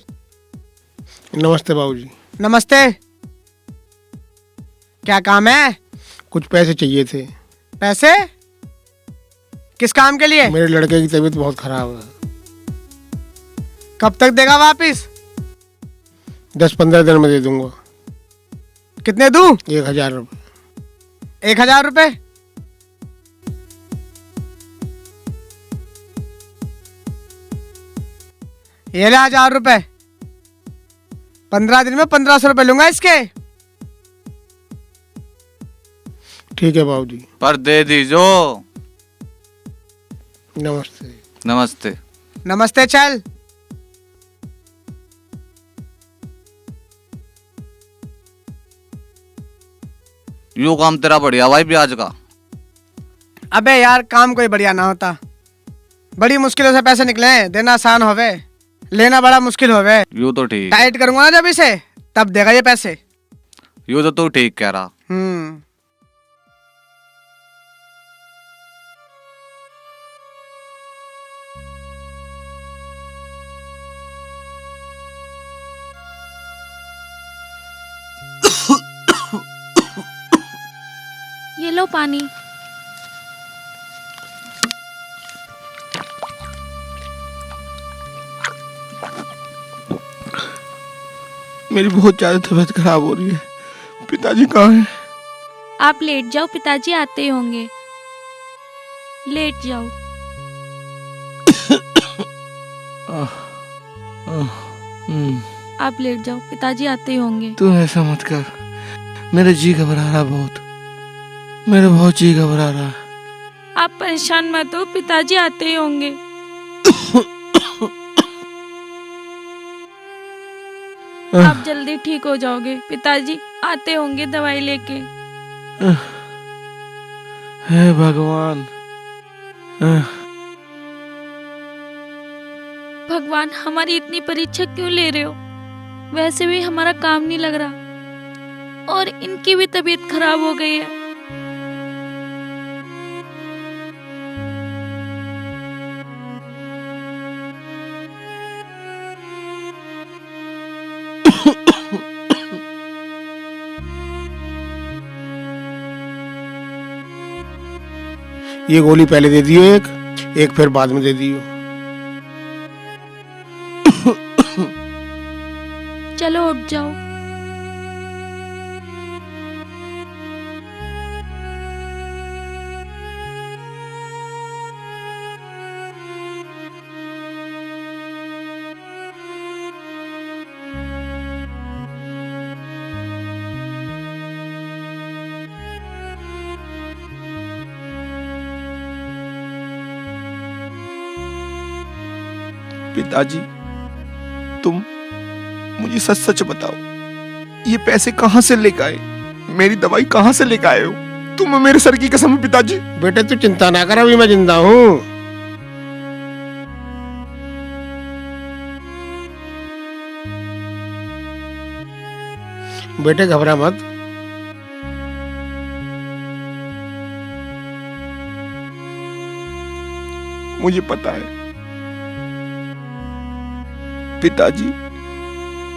नमस्ते बाबूजी। नमस्ते। क्या काम है? कुछ पैसे चाहिए थे। पैसे? किस काम के लिए? मेरे लड़के की तबीयत बहुत खराब है। कब तक देगा वापिस? 10-15 दिन में दे दूंगा। कितने दूं? 1000 रुपये। 1000 रुपये? ये ले 1000 रुपये। 15 दिन में 1500 रुपये लूंगा इसके। ठीक है बाबूजी। पर दे दीजो। नमस्ते। नमस्ते। नमस्ते। चल यूं काम तेरा बढ़िया भाई ब्याज का। अबे यार काम कोई बढ़िया ना होता, बड़ी मुश्किलों से पैसे निकले हैं, देना आसान होवे, लेना बड़ा मुश्किल होवे। यूं तो ठीक। टाइट करूंगा ना जब इसे, तब देगा ये पैसे। यूं तो तू ठीक कह रहा। ये लो पानी। मेरी बहुत ज्यादा तबीयत खराब हो रही है। पिताजी कहाँ हैं? आप लेट जाओ, पिताजी आते ही होंगे। लेट जाओ। आप लेट जाओ, पिताजी आते ही होंगे। तू ऐसा मत कर, मेरा जी घबरा रहा बहुत, मेरा बहुत जी घबरा रहा। आप परेशान मत हो, पिताजी आते ही होंगे। आप जल्दी ठीक हो जाओगे, पिताजी आते होंगे दवाई लेके। हे भगवान। भगवान हमारी इतनी परीक्षा क्यों ले रहे हो? वैसे भी हमारा काम नहीं लग रहा और इनकी भी तबीयत खराब हो गई है। ये गोली पहले दे दियो, एक फिर बाद में दे दियो। चलो उठ जाओ। पिताजी, तुम मुझे सच सच बताओ, ये पैसे कहाँ से लेकर आए? मेरी दवाई कहाँ से लेकर आए हो? तुम मेरे सर की कसम पिताजी। बेटे तू चिंता ना कर, अभी मैं जिंदा हूँ। बेटे घबरा मत। मुझे पता है पिताजी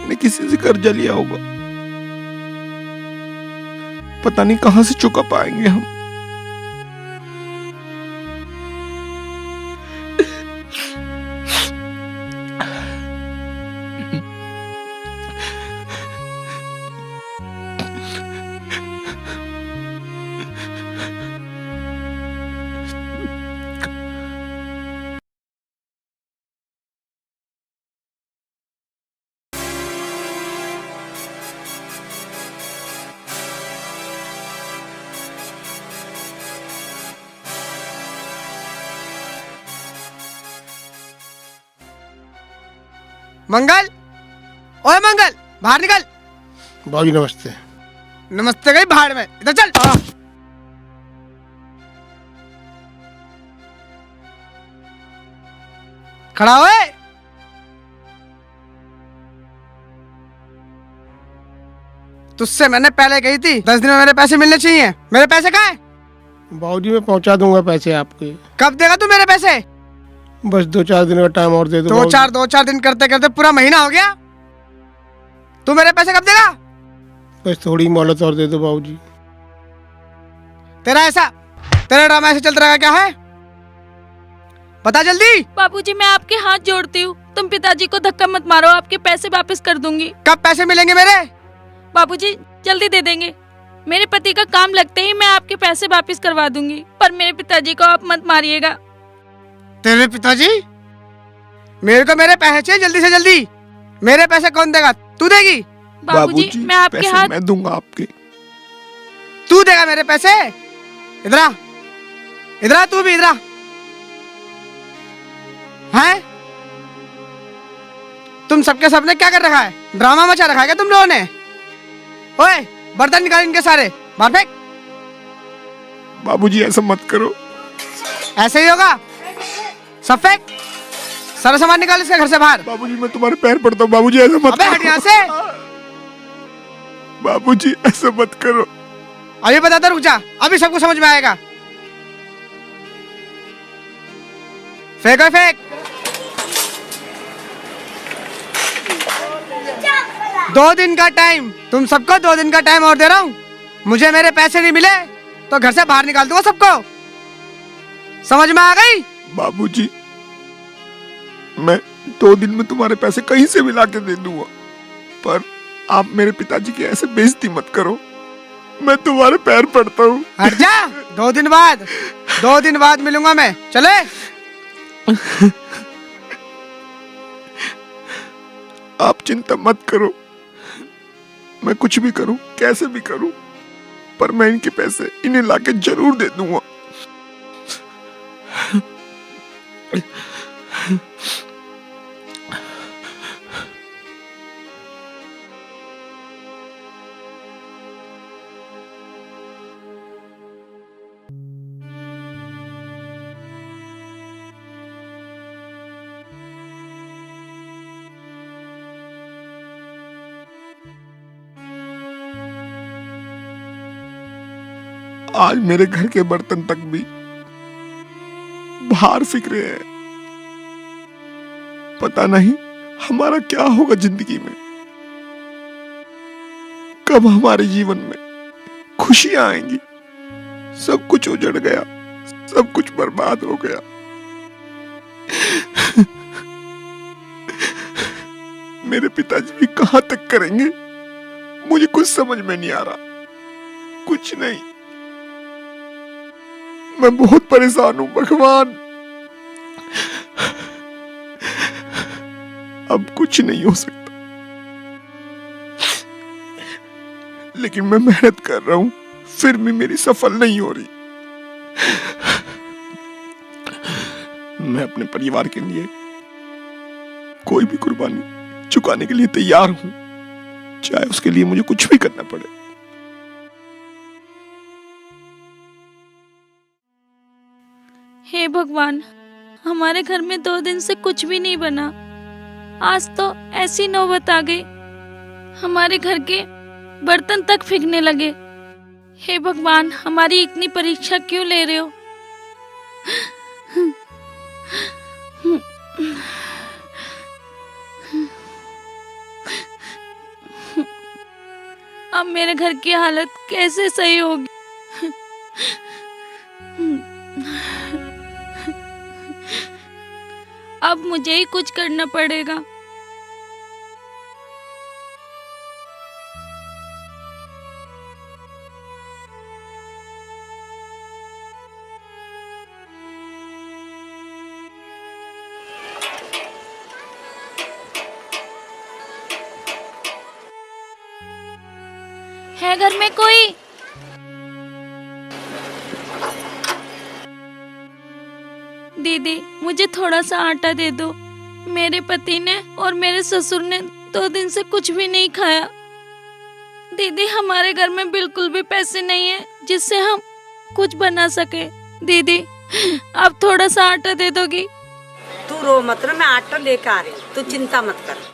ने किसी से कर्जा लिया होगा, पता नहीं कहां से चुका पाएंगे हम। मंगल, ओए मंगल, बाहर निकल। बाबूजी नमस्ते। नमस्ते गई भाड़ में, इधर चल। खड़ा हुए। तुझसे मैंने पहले कही थी 10 दिन में मेरे पैसे मिलने चाहिए। मेरे पैसे कहाँ हैं? बाबूजी मैं पहुंचा दूंगा पैसे आपके। कब देगा तू मेरे पैसे? बस 2-4 दिन का टाइम और दे दो। 2-4 दिन करते करते पूरा महीना हो गया। तू मेरे पैसे कब देगा? बस थोड़ी मोहलत और दे दो बाबूजी। तेरा ड्रामा ऐसे चलता रहा क्या है? बता जल्दी। बाबूजी मैं आपके हाथ जोड़ती हूँ, तुम पिताजी को धक्का मत मारो, आपके पैसे वापस कर दूंगी। कब पैसे मिलेंगे मेरे? बाबूजी जल्दी दे देंगे। मेरे पति का काम लगते ही मैं आपके पैसे वापस करवा दूंगी, पर मेरे पिताजी को आप मत मारिएगा। तेरे पिताजी? मेरे को मेरे पैसे चाहिए जल्दी से जल्दी। मेरे पैसे कौन देगा? तू देगी? बाबूजी मैं आपके पैसे हाथ मैं दूंगा आपके। तू देगा मेरे पैसे? इधर आ, इधर आ, तू भी इधर आ। हैं? तुम सबके सबने क्या कर रखा है? ड्रामा मचा रखा है क्या तुम लोगों ने? ओए बर्तन निकाल इनके सारे, बाहर फेंक। बाबूजी ऐसा मत करो। ऐसे ही होगा, सब फेंक। सारा सामान निकाल इसके घर से बाहर। बाबूजी मैं तुम्हारे पैर पड़ता हूँ, बाबूजी ऐसा मत अबे करो। हट यहाँ से। बाबूजी ऐसा मत करो। अभी बताता, रुक जा, अभी सबको समझ में आएगा। फेंक फेंक। 2 दिन का टाइम, तुम सबको 2 दिन का टाइम और दे रहा हूँ। मुझे मेरे पैसे नहीं मिले तो घर से बाहर निकाल दूंगा सबको। समझ में आ गई? बाबूजी मैं 2 दिन में तुम्हारे पैसे कहीं से भी लाके दे दूंगा, पर आप मेरे पिताजी की ऐसे बेइज्जती मत करो। मैं तुम्हारे पैर पड़ता हूँ। हट जा। 2 दिन बाद मिलूंगा मैं। चले। आप चिंता मत करो, मैं कुछ भी करूं, कैसे भी करूं, पर मैं इनके पैसे इन्हें लाके जरूर दे दूंगा। आज मेरे घर के बर्तन तक भी बाहर फेंक रहे हैं। पता नहीं हमारा क्या होगा जिंदगी में, कब हमारे जीवन में खुशियां आएंगी। सब कुछ उजड़ गया, सब कुछ बर्बाद हो गया। मेरे पिताजी भी कहां तक करेंगे, मुझे कुछ समझ में नहीं आ रहा। कुछ नहीं, मैं बहुत परेशान हूं भगवान। अब कुछ नहीं हो सकता, लेकिन मैं मेहनत कर रहा हूं, फिर भी मेरी सफल नहीं हो रही। मैं अपने परिवार के लिए कोई भी कुर्बानी चुकाने के लिए तैयार हूं, चाहे उसके लिए मुझे कुछ भी करना पड़े। हे भगवान, हमारे घर में 2 दिन से कुछ भी नहीं बना। आज तो ऐसी नौबत आ गई, हमारे घर के बर्तन तक फेंकने लगे। हे भगवान, हमारी इतनी परीक्षा क्यों ले रहे हो? अब मेरे घर की हालत कैसे सही होगी? अब मुझे ही कुछ करना पड़ेगा। है घर में कोई? दीदी मुझे थोड़ा सा आटा दे दो, मेरे पति ने और मेरे ससुर ने 2 दिन से कुछ भी नहीं खाया। दीदी, हमारे घर में बिल्कुल भी पैसे नहीं है जिससे हम कुछ बना सके। दीदी, आप थोड़ा सा आटा दे दोगी? तू रो मत ना, मैं आटा लेके आ रही हूँ, तू चिंता मत कर।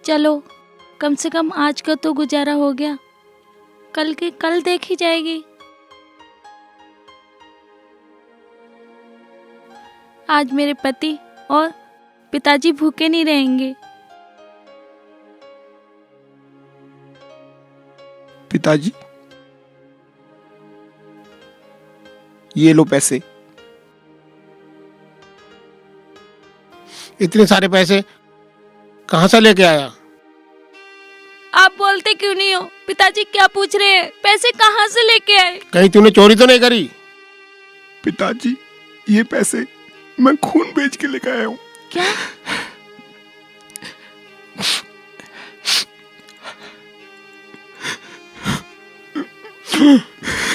चलो, कम से कम आज का तो गुजारा हो गया, कल की कल देखी जाएगी। आज मेरे पति और पिताजी भूखे नहीं रहेंगे। पिताजी, ये लो पैसे। इतने सारे पैसे कहां से लेके आया? आप बोलते क्यों नहीं हो? पिताजी क्या पूछ रहे हैं? पैसे कहाँ से लेके आए? कहीं तूने चोरी तो नहीं करी? पिताजी, ये पैसे मैं खून बेच के लेकर आया हूँ। क्या?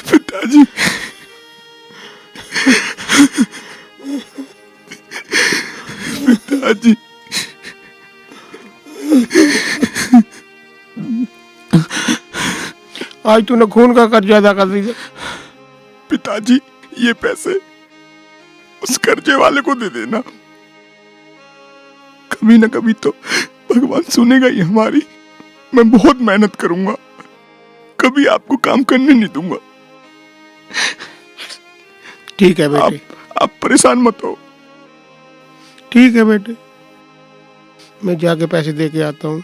पिताजी, पिताजी, आज तूने खून का कर्जा अदा कर दिया। पिताजी, ये पैसे उस कर्जे वाले को दे देना। कभी ना कभी तो भगवान सुनेगा ही हमारी। मैं बहुत मेहनत करूंगा, कभी आपको काम करने नहीं दूंगा। ठीक है बेटे। आप परेशान मत हो। ठीक है बेटे, मैं जाके पैसे दे के आता हूँ।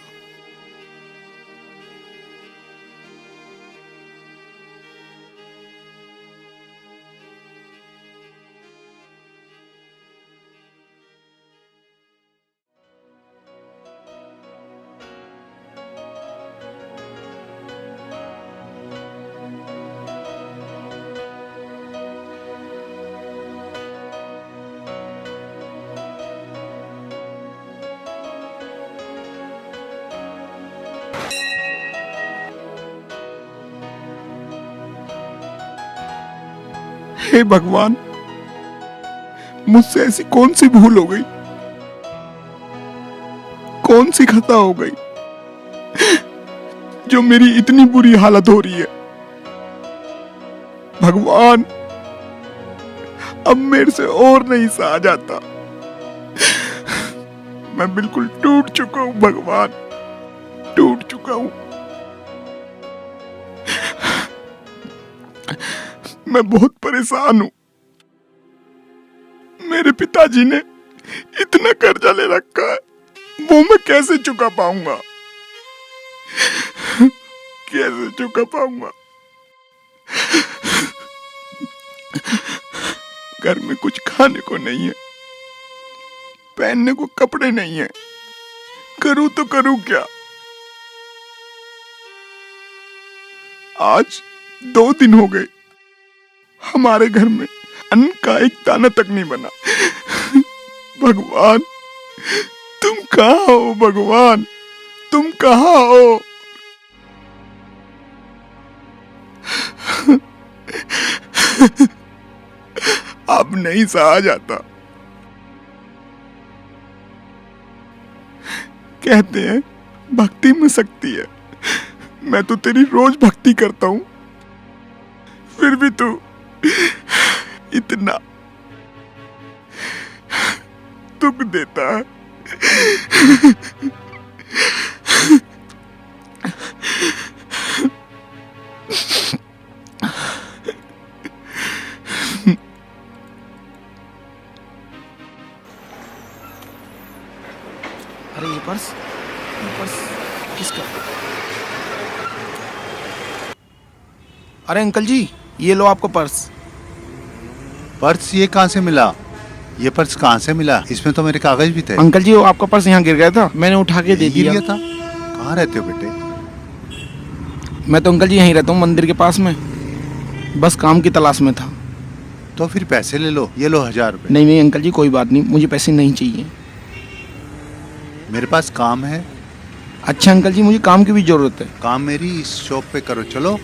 हे भगवान, मुझसे ऐसी कौन सी भूल हो गई, कौन सी खता हो गई जो मेरी इतनी बुरी हालत हो रही है। भगवान, अब मेरे से और नहीं सहा जाता। मैं बिल्कुल टूट चुका हूं भगवान, टूट चुका हूं। मैं बहुत परेशान हूं। मेरे पिताजी ने इतना कर्जा ले रखा है, वो मैं कैसे चुका पाऊंगा, कैसे चुका पाऊंगा। घर में कुछ खाने को नहीं है, पहनने को कपड़े नहीं है, करूं तो करूं क्या। आज 2 दिन हो गए, हमारे घर में अन्न का एक दाना तक नहीं बना। भगवान, तुम कहाँ हो? भगवान, तुम कहाँ हो? अब नहीं सहा जाता, कहते हैं भक्ति में शक्ति है। मैं तो तेरी रोज भक्ति करता हूँ, फिर भी तू इतना दुख देता है। अरे ये पर्स किसका? अरे अंकल जी, ये लो आपका पर्स। पर्स ये कहाँ से मिला? ये पर्स कहाँ से मिला? इसमें तो मेरे कागज भी थे। अंकल जी, वो आपका पर्स यहाँ गिर गया था, मैंने उठा के दे दिया। गिर गया था? कहाँ रहते हो बेटे? मैं तो अंकल जी यहीं रहता हूँ, मंदिर के पास में। बस काम की तलाश में था। तो फिर पैसे ले लो, ये लो 1000 रुपये। नहीं अंकल जी, कोई बात नहीं, मुझे पैसे नहीं चाहिए। मेरे पास काम है। अच्छा अंकल जी, मुझे काम की भी जरूरत है। काम मेरी इस शॉप पे करो, चलो।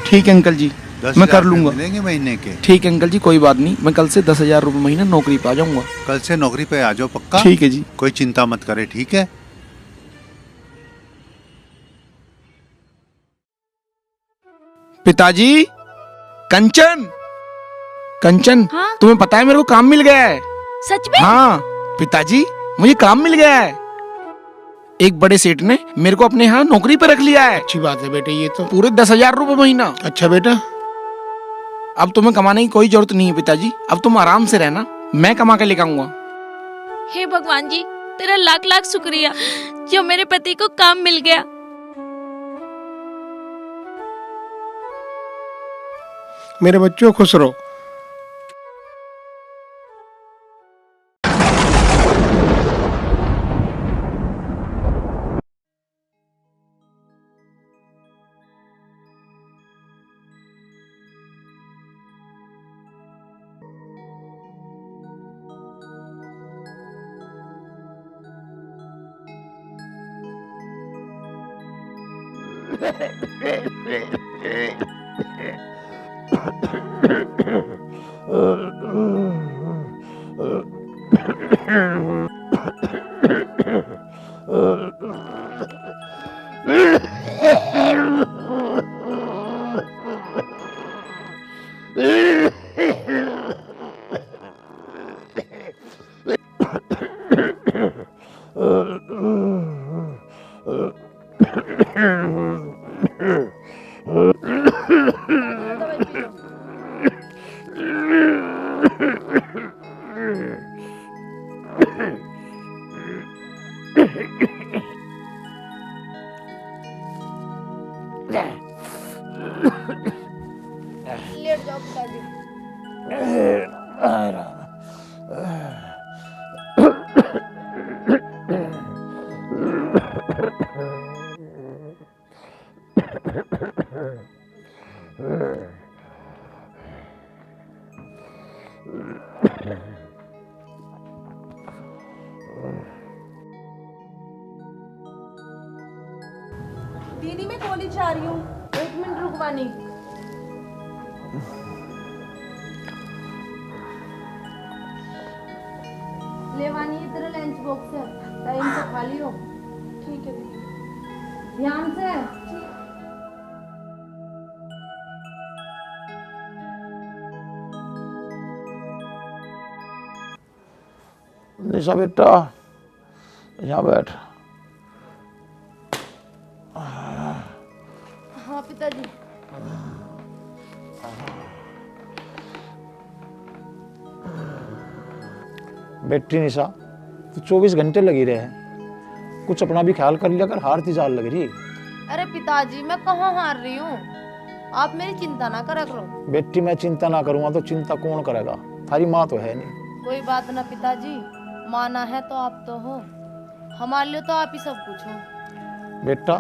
ठीक है अंकल जी, 10,000 मैं कर लूंगा। मिलेंगे महीने के। ठीक है अंकल जी, कोई बात नहीं, मैं कल से 10,000 रुपये महीना नौकरी पे आ जाऊंगा। कल से नौकरी पे आ जाओ, पक्का? ठीक है जी। कोई चिंता मत करे, ठीक है? पिताजी, कंचन हाँ? तुम्हें पता है मेरे को काम मिल गया है। सच में? हाँ पिताजी, मुझे काम मिल गया है। एक बड़े सेठ ने मेरे को अपने यहाँ नौकरी पे रख लिया है। अच्छी बात है बेटे, ये तो पूरे 10,000 रुपये महीना। अच्छा बेटा, अब तुम्हें कमाने की कोई जरूरत नहीं है पिताजी, अब तुम आराम से रहना, मैं कमा के लेकर आऊंगा। हे भगवान जी, तेरा लाख लाख शुक्रिया जो मेरे पति को काम मिल गया। मेरे बच्चों खुश रहो। लेट जाओ पिताजी। दीदी मैं कॉलेज आ रही हूँ, 1 मिनट रुकवानी। लेवानी है, तेरा लंच बॉक्स है, टाइम से खा लियो। ठीक है दीदी, ध्यान से। निशा बेटा, यहाँ बैठ। हाँ पिताजी। बैटरी निशा, तो 24 घंटे लगी रहे, कुछ अपना भी ख्याल कर लिया कर, हारती जाल लग रही। अरे पिताजी मैं कहाँ हार रही हूँ, आप मेरी चिंता ना करा करो। बेटी मैं चिंता ना करूँगा तो चिंता कौन करेगा? थारी माँ तो है नहीं। कोई बात ना पिताजी, माना है तो आप तो हो, हमारे लिए तो आप ही सब कुछ हो। बेटा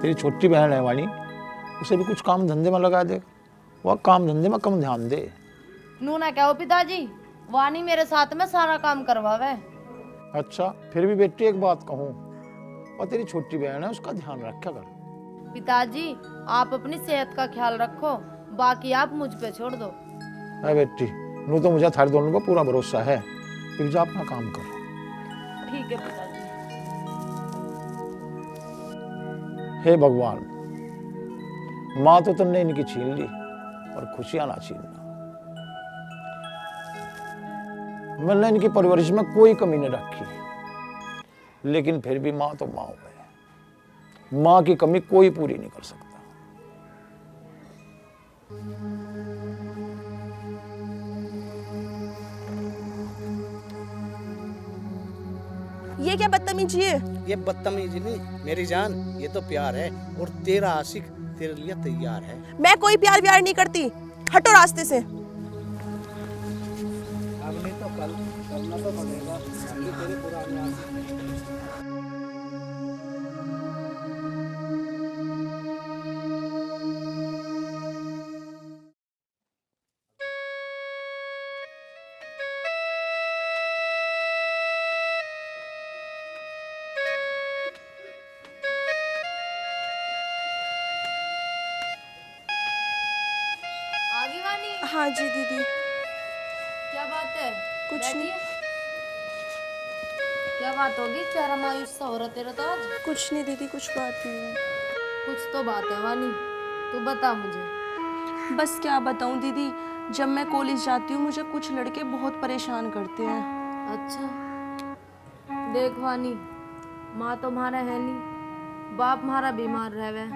तेरी छोटी बहन है वाणी, उसे भी कुछ काम धंधे में लगा दे, वह काम धंधे में कम ध्यान दे। नू ना क्या हो पिताजी, वानी मेरे साथ में सारा काम करवावे। अच्छा फिर भी बेटी एक बात कहूँ, और तेरी छोटी बहन है उसका ध्यान रखा कर। पिताजी आप अपनी सेहत का ख्याल रखो, बाकी आप मुझ पे छोड़ दो। है बेटी, नू तो मुझे थारे दोनों का पूरा भरोसा है, फिर जा अपना काम करो। ठीक है पिताजी। हे भगवान, माँ तो तुमने इनकी छीन ली और खुशियां ना छीनना। मैंने इनकी परवरिश में कोई कमी नहीं रखी, लेकिन फिर भी माँ तो माँ है। माँ की कमी कोई पूरी नहीं कर सकता। ये क्या बदतमीजी है? ये बदतमीजी नहीं मेरी जान, ये तो प्यार है, और तेरा आशिक तेरे लिए तैयार है। मैं कोई प्यार व्यार नहीं करती, हटो रास्ते से। अब नहीं तो कल करना तो पड़ेगा, अभी तेरे पुराने आशिक। आगे वाली। हाँ जी दीदी। क्या बात है? कुछ बैठी नहीं। है? क्या बात होगी? चेहरा मायूस सा हो रहा तेरा तो आज। कुछ नहीं दीदी, कुछ बात नहीं है। कुछ तो बात है वानी, तू बता मुझे। बस क्या बताऊं दीदी, जब मैं कॉलेज जाती हूँ मुझे कुछ लड़के बहुत परेशान करते हैं। अच्छा देख वानी, माँ तो हमारा है नहीं, बाप हमारा बीमार रहे,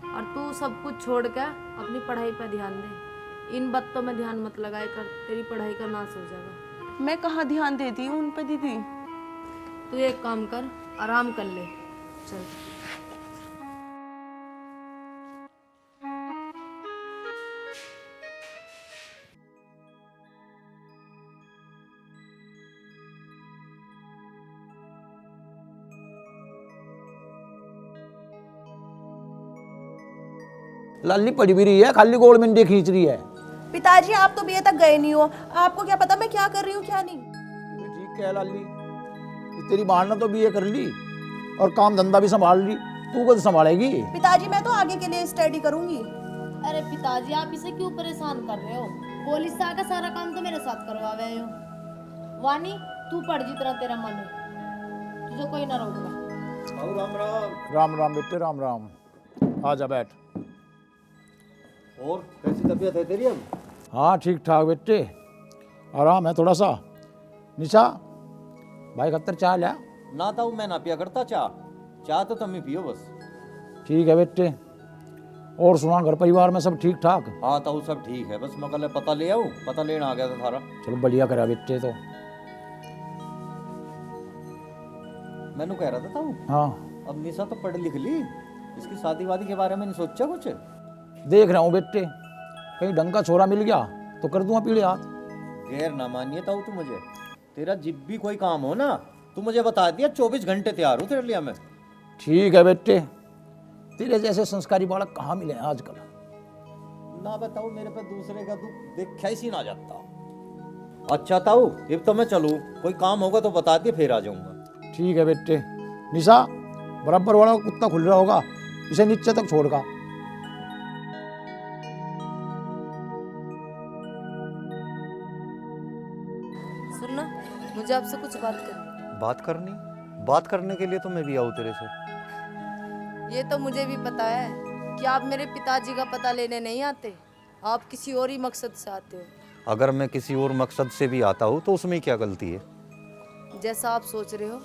और तू सब कुछ छोड़ के अपनी पढ़ाई पर ध्यान दे। इन बातों में ध्यान मत लगाया कर, तेरी पढ़ाई का नाश हो जाएगा। मैं कहाँ ध्यान देती हूँ उन पे दीदी। तू एक काम कर, आराम कर ले, चल। लाली पड़ी भी रही है, खाली गोल मंडी खींच रही है। पिताजी आप तो बीए तक गए नहीं हो, आपको क्या पता मैं क्या कर रही हूँ क्या नहीं। ठीक है लाली, तेरी बहन ने तो बीए कर ली और काम धंधा भी संभाल ली, तू कब संभालेगी? पिताजी मैं तो आगे के लिए स्टडी करूंगी। अरे पिताजी आप इसे क्यों परेशान कर रहे हो? कॉलेज से आकर सारा काम तो मेरे साथ करवा रहे हो। वानी तू पढ़ जितना तेरा मन है, तुझे कोई ना रोकना। राम राम। राम राम बेटे, राम राम। आजा बैठ। और कैसी तबीयत है तेरी अब? हाँ ठीक ठाक बेटे, आराम है थोड़ा सा। निशा भाई खत्तर चाय लिया। ना ताऊ मैं ना पिया करता चाह, चाह तो तुम ही पियो बस। ठीक है बेटे, और सुना घर परिवार में सब ठीक ठाक? हाँ ताऊ सब ठीक है, बस मैं कल पता ले आऊँ, पता लेना आ गया था थारा। चलो बढ़िया करा बेटे। तो मैंने कह रहा था ताऊ, हाँ अब निशा तो पढ़ लिख ली, इसकी शादी वादी के बारे में नहीं सोचा कुछ? देख रहा हूँ बेटे, कहीं ढंग का छोरा मिल गया तो कर दूंगा पीले हाथ। गैर ना मानिए ताऊ तू मुझे, तेरा जिब भी कोई काम हो ना तू मुझे बता दिया, 24 घंटे तैयार हूँ तेरे लिए मैं। ठीक है बेटे, तेरे जैसे संस्कारी बालक कहाँ मिले हैं आजकल। ना बताओ मेरे पे दूसरे का दुख देखा ही ना जाता। अच्छा ताऊ अब तो मैं चलूँ, कोई काम होगा तो बता दिए फिर आ जाऊंगा। ठीक है बेटे। निशा बराबर वाला कुत्ता खुल रहा होगा, इसे नीचे तक छोड़गा। सुनना, मुझे आपसे कुछ बात करनी। बात करने के लिए तो मैं भी आऊँ तेरे से। ये तो मुझे भी पता है कि आप मेरे पिताजी का पता लेने नहीं आते, आप किसी और ही मकसद से आते हो। अगर मैं किसी और मकसद से भी आता हूँ तो उसमें क्या गलती है? जैसा आप सोच रहे हो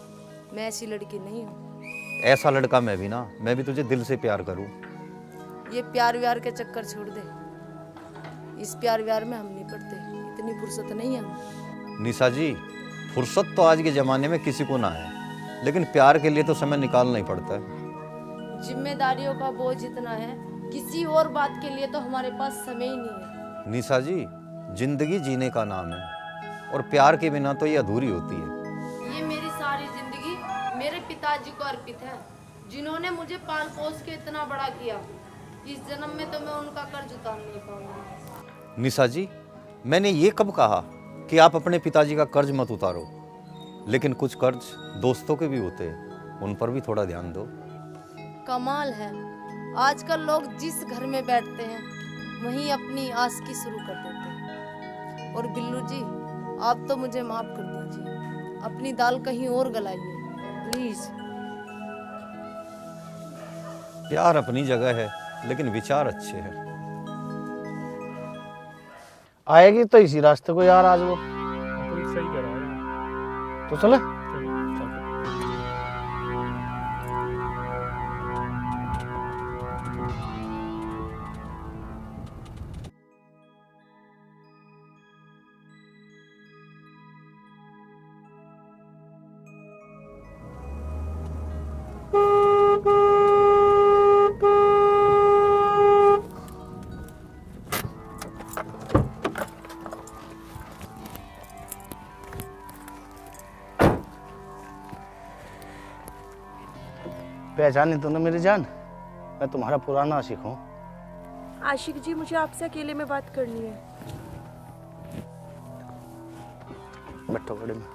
मैं ऐसी लड़की नहीं हूँ। ऐसा लड़का मैं भी ना, मैं भी तुझे दिल से प्यार करूँ। ये प्यार व्यार के चक्कर छोड़ दे, इस प्यार व्यार में हम नहीं पड़ते, इतनी फुर्सत नहीं है हमें। निशा जी, फुर्सत तो आज के ज़माने में किसी को ना है, लेकिन प्यार के लिए तो समय निकालना ही पड़ता है। जिम्मेदारियों का बोझ इतना है, किसी और बात के लिए तो हमारे पास समय ही नहीं है। निशा जी, जिंदगी जीने का नाम है और प्यार के बिना तो ये अधूरी होती है। ये मेरी सारी जिंदगी मेरे पिताजी को अर्पित है, जिन्होंने मुझे पाल पोस के इतना बड़ा किया। इस जन्म में तो मैं उनका कर्ज उतार नहीं पाऊंगा। निशा जी, मैंने ये कब कहा कि आप अपने पिताजी का कर्ज मत उतारो, लेकिन कुछ कर्ज दोस्तों के भी होते हैं, उन पर भी थोड़ा ध्यान दो। कमाल है, आजकल लोग जिस घर में बैठते हैं वहीं अपनी आशिकी शुरू कर देते हैं। और बिल्लू जी, आप तो मुझे माफ कर दीजिए, अपनी दाल कहीं और गलाइए प्लीज। प्यार अपनी जगह है, लेकिन विचार अच्छे हैं। आएगी तो इसी रास्ते को यार आज वो। तो सही कह रहा है। तो चले। पहचानी तूने मेरी जान? मैं तुम्हारा पुराना आशिक हूँ। आशिक जी, मुझे आपसे अकेले में बात करनी है। बैठो गाड़ी में।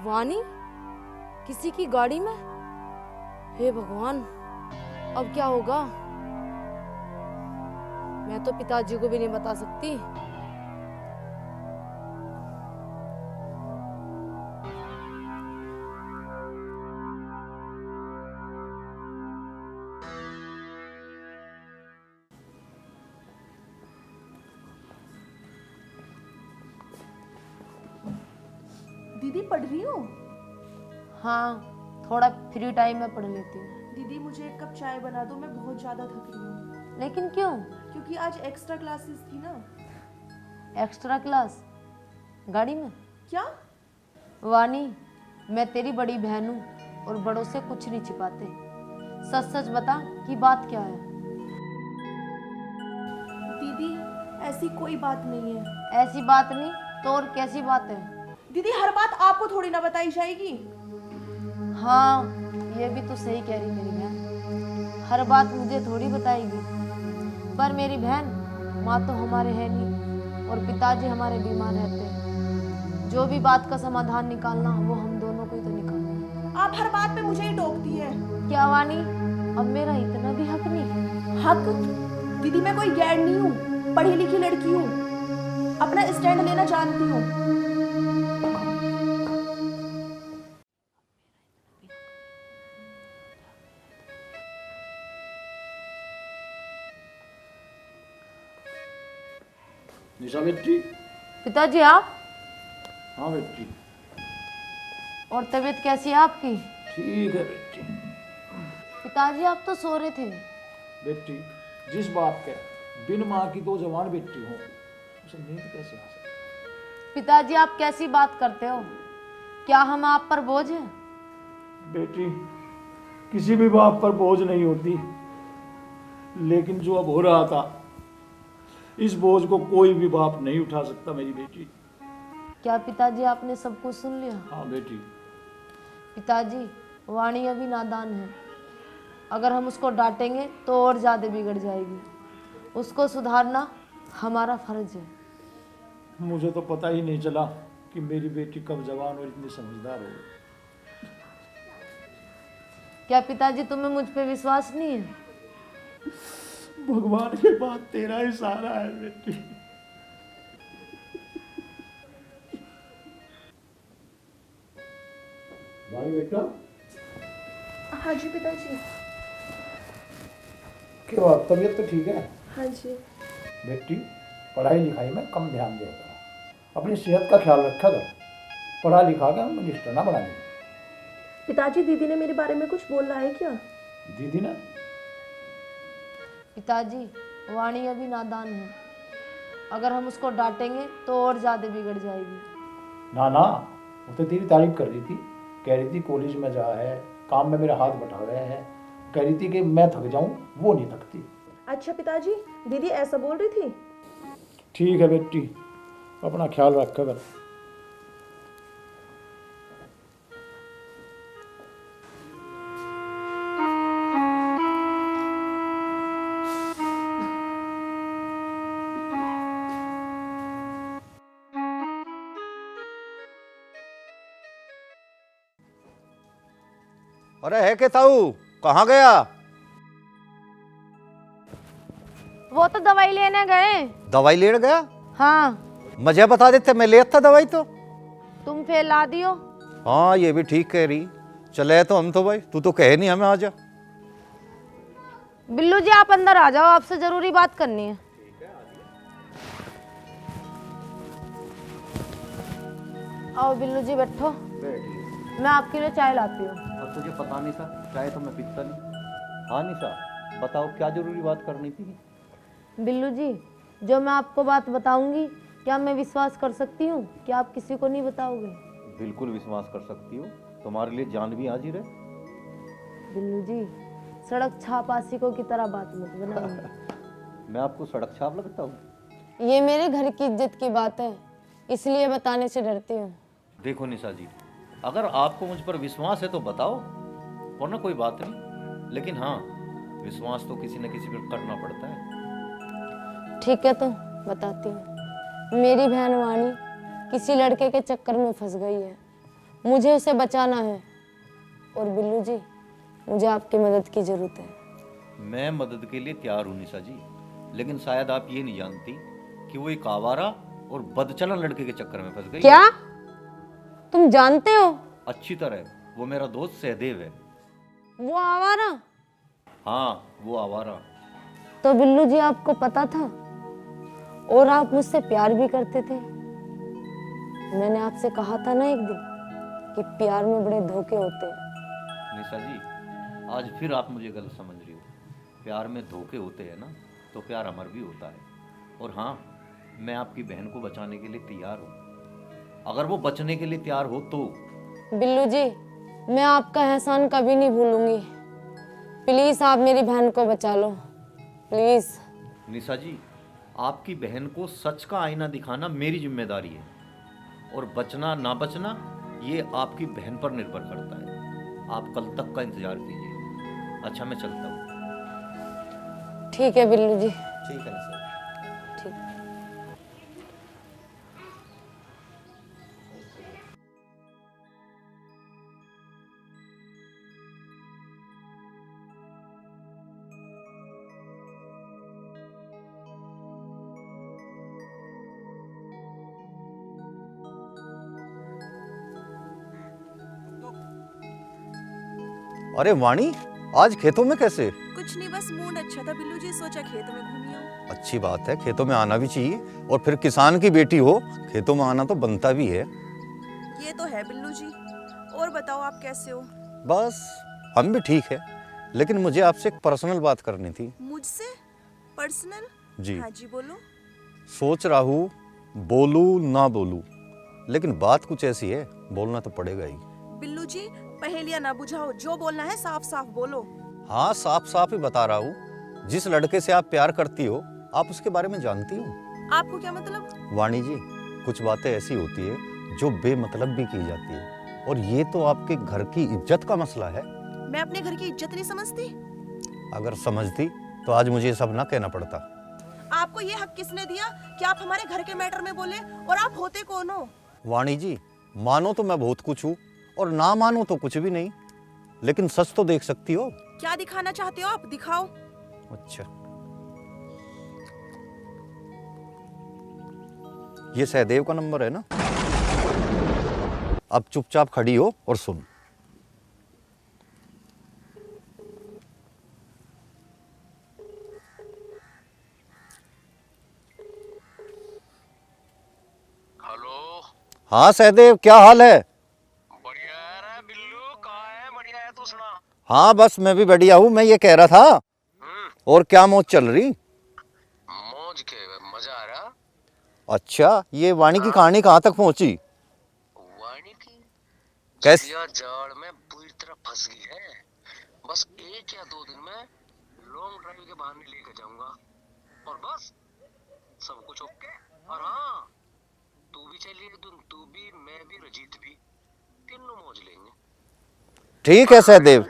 वानी किसी की गाड़ी में? हे भगवान, अब क्या होगा? मैं तो पिताजी को भी नहीं बता सकती। दीदी पढ़ रही हो? हाँ, थोड़ा फ्री टाइम में पढ़ लेती हूँ। दीदी मुझे एक कप चाय बना दो, मैं बहुत ज्यादा थक रही हूँ। लेकिन क्यों? क्योंकि आज एक्स्ट्रा क्लासेस थी ना। Extra class? गाड़ी में? क्या? वानी, मैं तेरी बड़ी बहन हूँ और बड़ों से कुछ नहीं छिपाते। सच सच बता कि बात क्या है। दीदी ऐसी कोई बात नहीं है। ऐसी बात नहीं तो और कैसी बात है? दीदी हर बात आपको थोड़ी ना बताई जाएगी। हाँ, ये भी तो सही कह रही मेरी बहन। हर बात मुझे थोड़ी बताएगी। पर मेरी बहन, माँ तो हमारे है नहीं और पिताजी हमारे बीमार रहते हैं। जो भी बात का समाधान निकालना वो हम दोनों को ही तो निकालना है। आप हर बात पे मुझे ही टोकती है। क्या वानी, अब मेरा इतना भी हक नहीं? हक? दीदी मैं कोई गैर नहीं हूँ, पढ़ी लिखी लड़की हूँ, अपना स्टैंड लेना जानती हूँ। निशा बेटी। पिताजी आप? हाँ बेटी। और तबीयत कैसी है आपकी? ठीक है बेटी। पिताजी आप तो सो रहे थे। बेटी, जिस बाप के बिन माँ की दो जवान बेटी हो, उसे नींद कैसे आ सकती? पिताजी आप कैसी बात करते हो? क्या हम आप पर बोझ हैं? बेटी, किसी भी बाप पर बोझ नहीं होती, लेकिन जो अब हो रहा था, इस बोझ को कोई भी बाप नहीं उठा सकता मेरी बेटी। क्या पिताजी आपने सब कुछ सुन लिया? हाँ बेटी। पिताजी, वाणी अभी नादान है। अगर हम उसको डांटेंगे तो और ज़्यादा बिगड़ जाएगी। उसको सुधारना हमारा फर्ज है। मुझे तो पता ही नहीं चला कि मेरी बेटी कब जवान और इतनी समझदार हो गई। क्या पिताजी तुम्हें मुझ पे विश्वास नहीं है? भगवान के बाद तेरा ही सहारा है बेटी। भाई बेटा। हाँ जी पिताजी। क्यों, तबीयत तो ठीक है? हाँ जी। बेटी, पढ़ाई लिखाई में कम ध्यान दिया कर, अपनी सेहत का ख्याल रखा कर, पढ़ा लिखा कर मिनिस्टर ना बना ले। पिताजी, दीदी ने मेरे बारे में कुछ बोल रहा है क्या? दीदी ने? पिताजी, वाणी अभी नादान है। अगर हम उसको डांटेंगे तो और ज़्यादा बिगड़ जाएगी। ना ना, वो तो तेरी तारीफ कर रही थी, कह रही थी कॉलेज में जा है, काम में मेरा हाथ बटा रहे हैं, कह रही थी कि मैं थक जाऊं, वो नहीं थकती। अच्छा पिताजी, दीदी ऐसा बोल रही थी? ठीक है बेटी, अपना ख्याल रखा कर। अरे है के ताऊ, कहाँ गया? वो तो दवाई लेने गए। दवाई लेने गया? हाँ। मुझे बता देते, मैं ले आता दवाई तो। तुम फैला दियो। हाँ ये भी ठीक कह रही। चले तो हम तो भाई, तू तो कहे नहीं हमें आ जा। बिल्लू जी आप अंदर आ जाओ, आपसे जरूरी बात करनी है। आओ बिल्लू जी बैठो, मैं आपके लिए चाय लाती हूँ। अब तुझे पता नहीं था, चाय तो मैं पीता नहीं। हाँ निशा, बताओ क्या जरूरी बात करनी थी? बिल्लू जी, जो मैं आपको बात बताऊंगी, क्या मैं विश्वास कर सकती हूँ कि आप किसी को नहीं बताओगे? बिल्कुल विश्वास कर सकती हो, तुम्हारे लिए जान भी हाजिर है। बिल्लू जी, सड़क छाप आशिकों की तरह बात मत बनाइए। मैं आपको सड़क छाप लगता हूँ? ये मेरे घर की इज्जत की बात है, इसलिए बताने से डरती हूँ। देखो निशा जी, अगर आपको मुझ पर विश्वास है तो बताओ, वरना कोई बात नहीं। लेकिन हाँ, विश्वास तो किसी न किसी पर करना पड़ता है। ठीक है तो बताती हूँ। मेरी बहन वाणी किसी लड़के के चक्कर में फंस गई है, मुझे उसे बचाना है। और बिल्लू जी, मुझे आपकी मदद की जरूरत है। मैं मदद के लिए तैयार हूँ निशा जी, लेकिन शायद आप ये नहीं जानती कि वो एक आवारा और बदचलन लड़के के चक्कर में फंस गई। क्या तुम जानते हो? अच्छी तरह, वो मेरा दोस्त सहदेव है। वो आवारा? हाँ वो आवारा। तो बिल्लू जी आपको पता था और आप मुझसे प्यार भी करते थे। मैंने आपसे कहा था ना एक दिन कि प्यार में बड़े धोखे होते हैं। निशा जी, आज फिर आप मुझे गलत समझ रही हो। प्यार में धोखे होते हैं ना, तो प्यार अमर भी होता है। और हाँ, मैं आपकी बहन को बचाने के लिए तैयार हूँ, अगर वो बचने के लिए तैयार हो तो। बिल्लू जी, मैं आपका एहसान कभी नहीं भूलूंगी। प्लीज आप मेरी बहन को बचा लो, प्लीज। निशा जी, आपकी बहन को सच का आईना दिखाना मेरी जिम्मेदारी है, और बचना ना बचना ये आपकी बहन पर निर्भर करता है। आप कल तक का इंतजार कीजिए। अच्छा मैं चलता हूँ। ठीक है बिल्लू जी। ठीक है निशा। ठीक। अरे वाणी, आज खेतों में कैसे? कुछ नहीं, बस मूड अच्छा था बिल्लू जी, सोचा खेतों में घूमी आऊं। अच्छी बात है, खेतों में आना भी चाहिए, और फिर किसान की बेटी हो, खेतों में आना तो बनता भी है। ये तो है बिल्लू जी। और बताओ आप कैसे हो? बस हम भी ठीक है, लेकिन मुझे आपसे एक पर्सनल बात करनी थी। मुझसे पर्सनल? जी। हाँ जी बोलो। सोच रहा हूँ बोलूं ना बोलूं, लेकिन बात कुछ ऐसी है, बोलना तो पड़ेगा ही। बिल्लू जी, पहेलियां ना बुझाओ, जो बोलना है साफ साफ बोलो। हाँ साफ साफ ही बता रहा हूँ। जिस लड़के से आप प्यार करती हो, आप उसके बारे में जानती हो? आपको क्या मतलब? वाणी जी, कुछ बातें ऐसी होती है जो बेमतलब भी की जाती है, और ये तो आपके घर की इज्जत का मसला है। मैं अपने घर की इज्जत नहीं समझती? अगर समझती तो आज मुझे ये सब ना कहना पड़ता। आपको ये हक किसने दिया कि आप हमारे घर के मैटर में बोले? और आप होते कौन हो? वाणी जी, मानो तो मैं बहुत कुछ हूँ, और ना मानो तो कुछ भी नहीं, लेकिन सच तो देख सकती हो। क्या दिखाना चाहते हो आप? दिखाओ। अच्छा, ये सहदेव का नंबर है ना? अब चुपचाप खड़ी हो और सुन। हेलो। हाँ सहदेव, क्या हाल है? बढ़िया है बिल्लू, कहाँ है? बढ़िया है, तू सुना। हाँ बस मैं भी बढ़िया हूँ। मैं ये कह रहा था, और क्या मौज चल रही? मौज के मजा आ रहा। अच्छा, ये वाणी की कहानी कहाँ तक पहुंची? वाणी की कैसे? जाड़ में पूरी तरह फंस गई है। बस 1 या 2 दिन में लॉन्ग ड्राइव के बहाने लेकर जाऊंगा, और बस सब कुछ ओके। और हाँ, तू भी चलिए, तू भी, मैं भी, रजीत भी, तीनों मौज लेंगे। ठीक है सहदेव।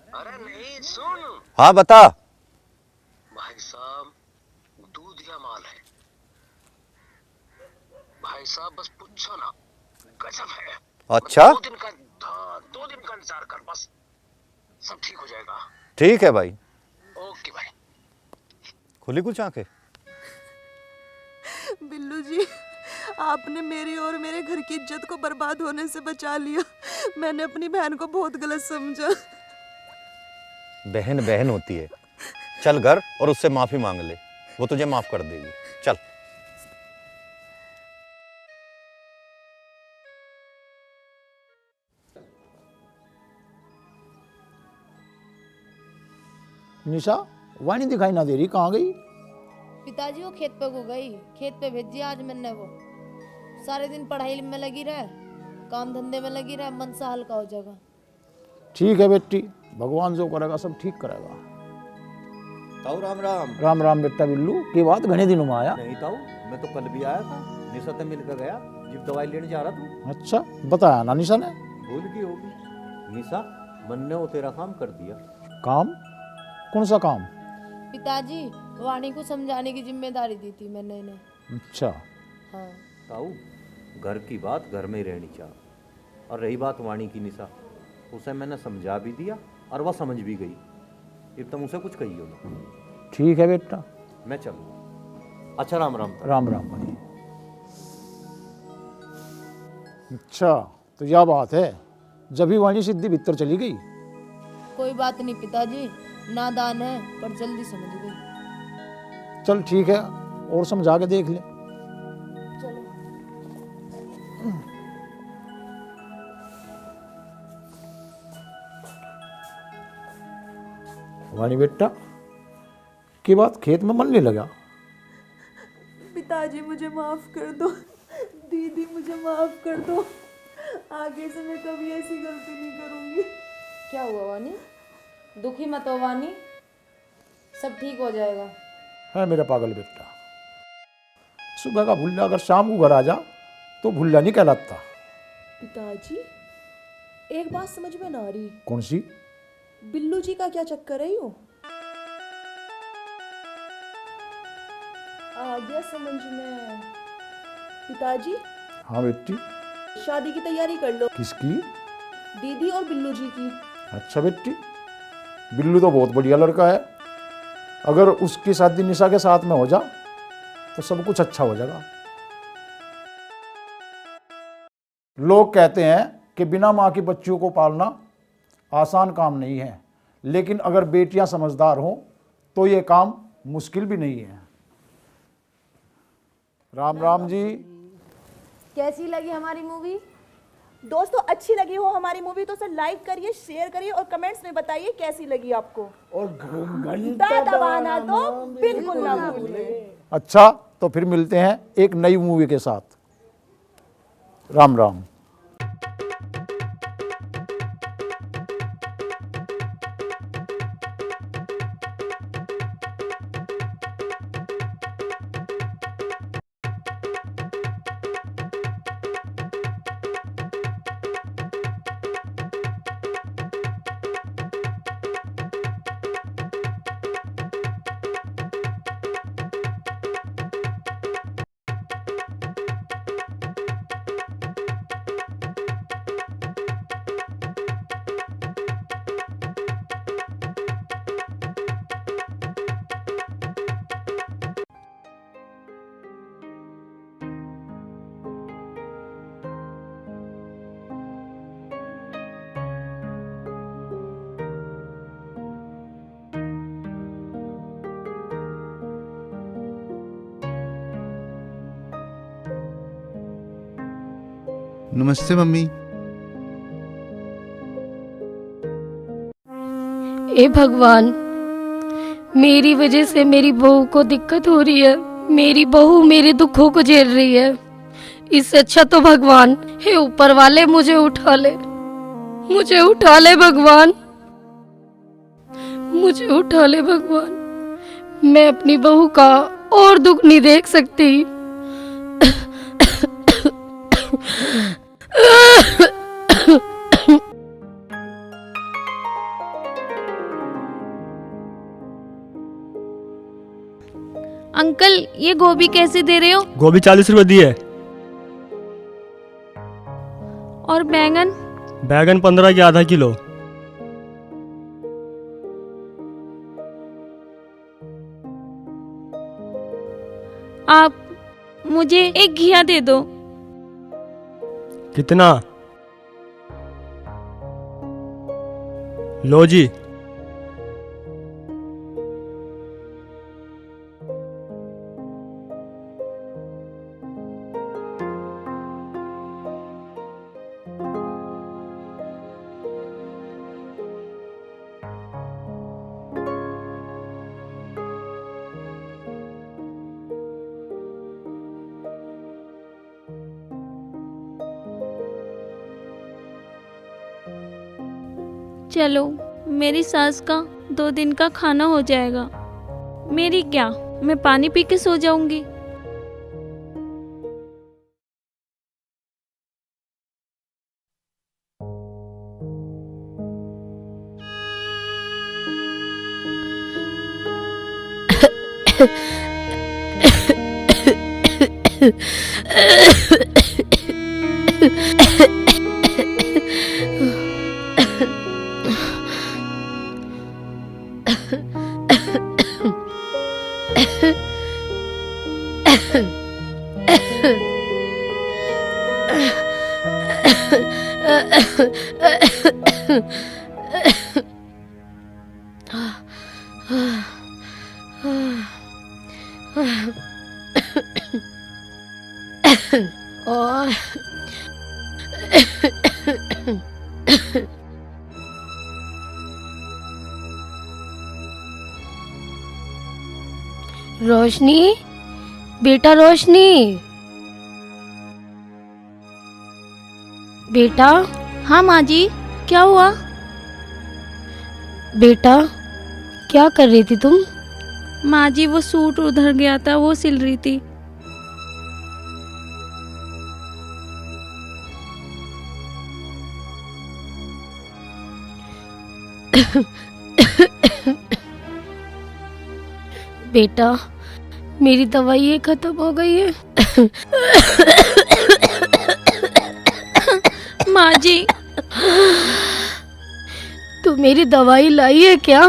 अरे नहीं, सुन। हाँ बता। भाई साहब, दूध या माल है भाई साहब, बस पूछो ना, गजब है। अच्छा। 2 दिन का इंतजार कर बस। सब ठीक हो जाएगा। ठीक है भाई। ओके भाई। खुली कुछ आंखें? बिल्लू जी, आपने मेरी और मेरे घर की इज्जत को बर्बाद होने से बचा लिया। मैंने अपनी बहन को बहुत गलत समझा। बहन बहन होती है। चल घर और उससे माफी मांग ले, वो तुझे माफ कर देगी। चल। निशा वाणी दिखाई ना दे रही, कहाँ गई? पिताजी वो खेत पे को गई, खेत पे भेजी आज मैंने वो। सारे दिन पढ़ाई में लगी रहे, काम धंधे में लगी रहे, मन सा हल्का हो जाएगा। ठीक है बेटी, भगवान जो करेगा सब ठीक करेगा। ताऊ राम राम। राम राम बेटा बिल्लू, की बात घने दिनों में आया? नहीं ताऊ, मैं तो कल भी आया था, निशा से मिलकर गया जब दवाई लेने जा रहा था। अच्छा, बताया ना निशा ने? भूल गई होगी। निशा, मन ने वो तेरा काम कर दिया। काम? कौन सा काम? पिताजी, वाणी को समझाने की जिम्मेदारी दी थी मैंने इन्हें। अच्छा। हाँ ताऊ, घर की बात घर में ही रहनी चाहिए। और रही बात वाणी की निशा, उसे मैंने समझा भी दिया और वह समझ भी गई। अब तुम उसे कुछ कहियो ना। ठीक है बेटा, मैं चलूँ। अच्छा राम राम। राम राम भाई। अच्छा, तो यह बात है, जब ही वाणी सिद्धि भीतर चली गई। कोई बात नहीं पिताजी, नादान है पर जल्दी समझ गई। चल ठीक है, और समझा के देख ले। चलो। वाणी बेटा, की बात खेत में मन नहीं लगा? पिताजी मुझे माफ कर दो, दीदी मुझे माफ कर दो। आगे से मैं कभी ऐसी गलती नहीं करूंगी। क्या हुआ वानी? दुखी मत हो वानी, सब ठीक हो जाएगा। है मेरा पागल बेटा, सुबह का भुल्ला अगर शाम को घर आ जा तो भुल्ला नहीं कहलाता। पिताजी, एक बात समझ में ना आ रही। कौन सी? बिल्लू जी का क्या चक्कर है यूं? आ गया समझ में। पिताजी। हाँ बेटी। शादी की तैयारी कर लो। किसकी? दीदी और बिल्लू जी की। अच्छा बेटी, बिल्लू तो बहुत बढ़िया लड़का है, अगर उसकी शादी निशा के साथ में हो जा तो सब कुछ अच्छा हो जाएगा। लोग कहते हैं कि बिना माँ की बच्चियों को पालना आसान काम नहीं है, लेकिन अगर बेटियां समझदार हों तो ये काम मुश्किल भी नहीं है। राम राम जी। कैसी लगी हमारी मूवी? दोस्तों, अच्छी लगी हो हमारी मूवी तो उसे लाइक करिए, शेयर करिए और कमेंट्स में बताइए कैसी लगी आपको। और घंटा दबाना तो बिल्कुल ना भूलिए। अच्छा, तो फिर मिलते हैं एक नई मूवी के साथ। राम राम। नमस्ते मम्मी। ए भगवान, मेरी वजह से मेरी बहू को दिक्कत हो रही है, मेरी बहू मेरे दुखों को झेल रही है। इससे अच्छा तो भगवान, हे ऊपर वाले मुझे उठा ले, मुझे उठा ले भगवान, मुझे उठा ले भगवान। मैं अपनी बहू का और दुख नहीं देख सकती। अंकल, ये गोभी कैसे दे रहे हो? गोभी 40 रुपए दी है। और बैंगन? बैगन 15 की आधा किलो। आप मुझे एक घिया दे दो। कितना? लो जी। चलो, मेरी सास का 2 दिन का खाना हो जाएगा। मेरी क्या, मैं पानी पी के सो जाऊंगी। रोशनी, बेटा रोशनी, बेटा। हाँ माँ जी, क्या हुआ? बेटा, क्या कर रही थी तुम? माँ जी, वो सूट उधर गया था, वो सिल रही थी। बेटा, मेरी दवाई खत्म हो गई है। माँ जी, तू मेरी दवाई लाई है क्या?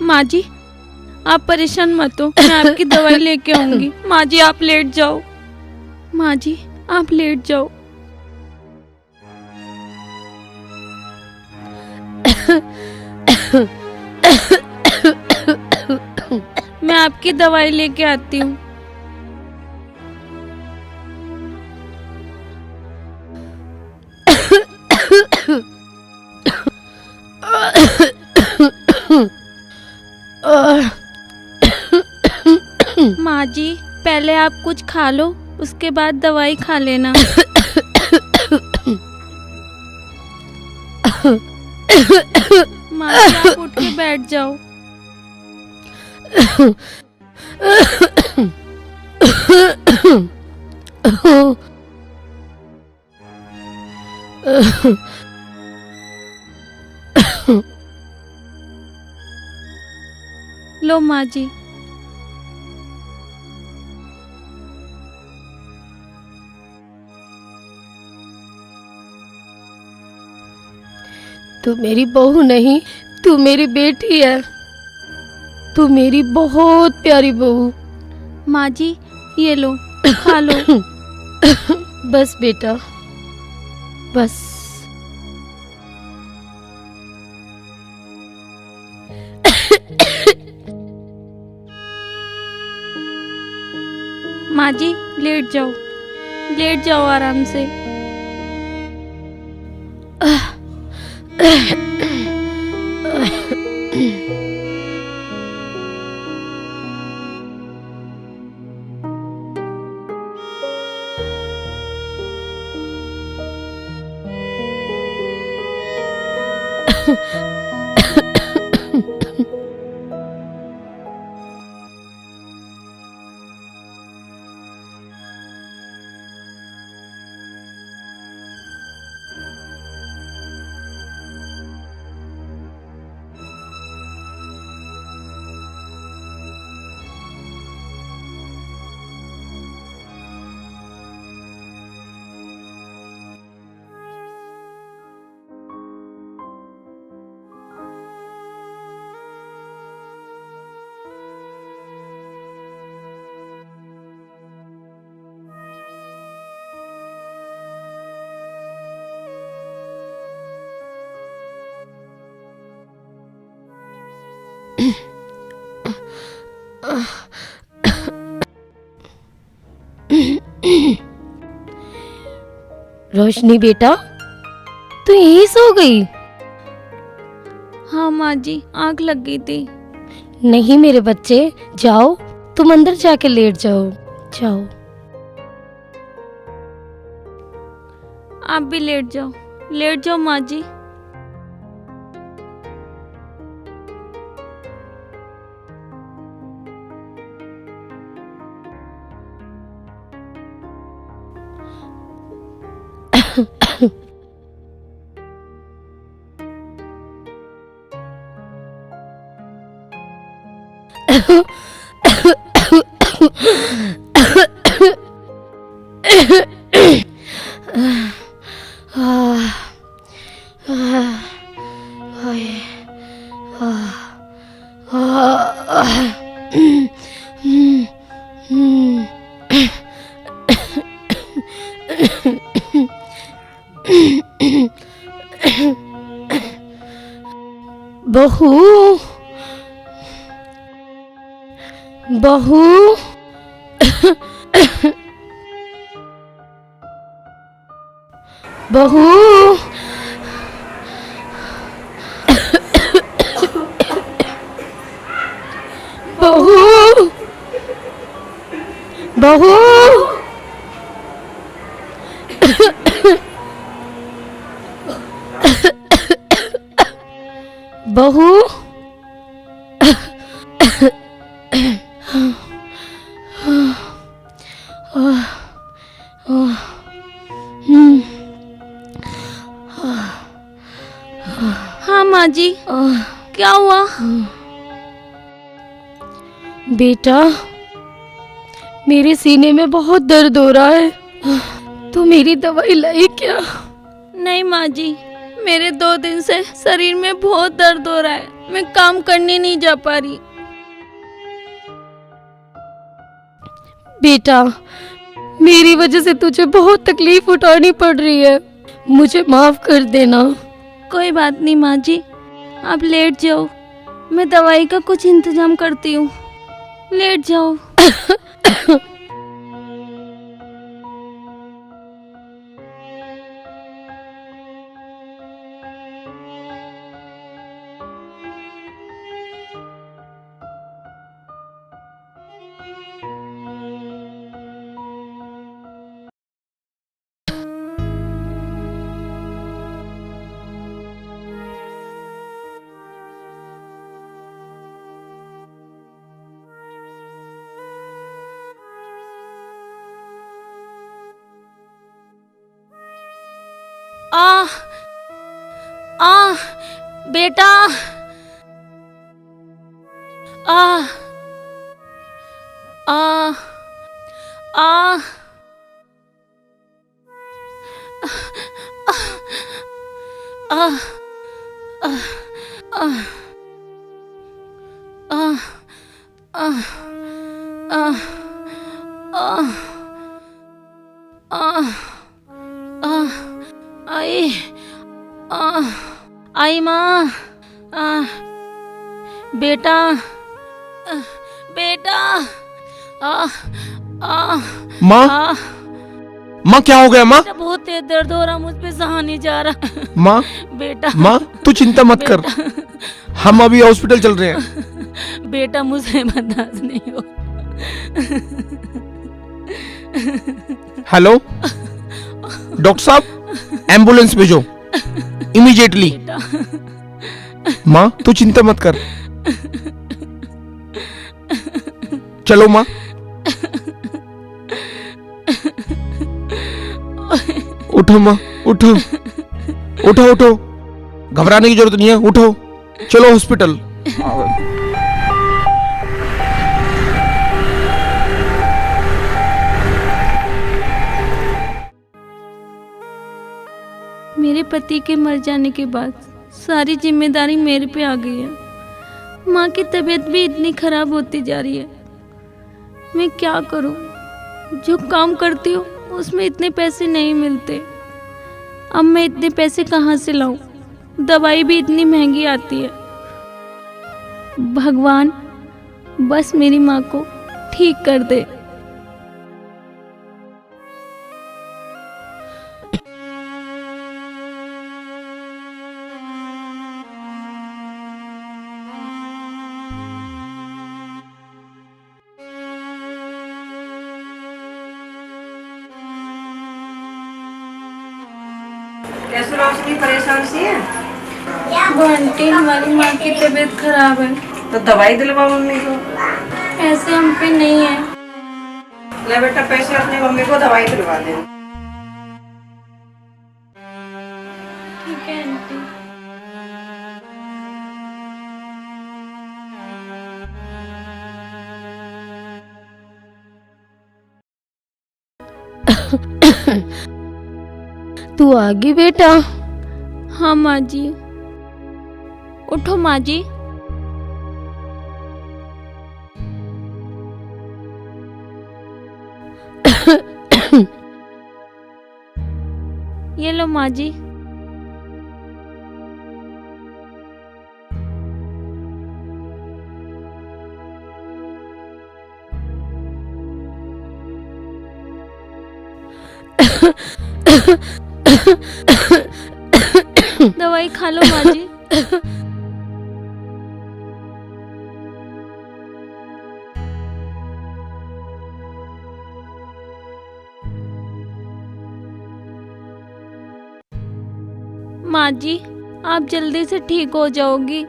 माँ जी, आप परेशान मत हो, मैं आपकी दवाई लेके आऊंगी। माँ जी, आप लेट जाओ। माँ जी, आप लेट जाओ। मैं आपकी दवाई लेके आती हूँ। माँ जी, पहले आप कुछ खा लो, उसके बाद दवाई खा लेना। माँ जी, आप उठ के बैठ जाओ। लो माँ जी। तू मेरी बहू नहीं, तू मेरी बेटी है। तू मेरी बहुत प्यारी बहू। माँ जी, ये लो, खा लो। बस बेटा, बस। माँ जी, लेट जाओ, लेट जाओ आराम से। रोशनी बेटा, तू यहीं सो गई? हाँ माँ जी, आँख लग गई थी। नहीं मेरे बच्चे, जाओ तुम अंदर जाके लेट जाओ, जाओ। आप भी लेट जाओ माँ जी। बहू, बहू, बहू, बहू, बहू, बहू, हाँ माँ जी, क्या हुआ? बेटा, मेरे सीने में बहुत दर्द हो रहा है, तू मेरी दवाई लाई क्या? नहीं माँ जी, मेरे 2 दिन से शरीर में बहुत दर्द हो रहा है, मैं काम करने नहीं जा पा रही। बेटा, मेरी वजह से तुझे बहुत तकलीफ उठानी पड़ रही है, मुझे माफ कर देना। कोई बात नहीं माँ जी, आप लेट जाओ, मैं दवाई का कुछ इंतजाम करती हूँ, लेट जाओ। बेटा, आई माँ, बेटा, बेटा, माँ, माँ क्या हो गया माँ? बहुत तेज दर्द हो रहा, मुझ पे सहा नहीं जा रहा। माँ, बेटा, माँ तू चिंता मत कर, हम अभी हॉस्पिटल चल रहे हैं। बेटा मुझे बर्दाश्त नहीं हो। हेलो डॉक्टर साहब, एम्बुलेंस भेजो इमीडिएटली। माँ तू चिंता मत कर, चलो माँ। उठो माँ, उठो उठो उठो, घबराने की जरूरत नहीं है, उठो, चलो हॉस्पिटल। मेरे पति के मर जाने के बाद सारी जिम्मेदारी मेरे पे आ गई है। माँ की तबीयत भी इतनी खराब होती जा रही है, मैं क्या करूं? जो काम करती हूँ उसमें इतने पैसे नहीं मिलते, अब मैं इतने पैसे कहाँ से लाऊं? दवाई भी इतनी महंगी आती है। भगवान बस मेरी माँ को ठीक कर दे। परेशान सी है? वो आंटी हमारी माँ की तबीयत खराब है। तो दवाई दिलवा मम्मी को। पैसे हम पे नहीं है। ले बेटा पैसे अपनी मम्मी को दवाई दिलवा दे। ठीक है आंटी। तू आ गई बेटा? हाँ माँ जी। उठो माँ जी। ये लो माँ जी। दवाई खा लो माँ जी। माँ जी आप जल्दी से ठीक हो जाओगी।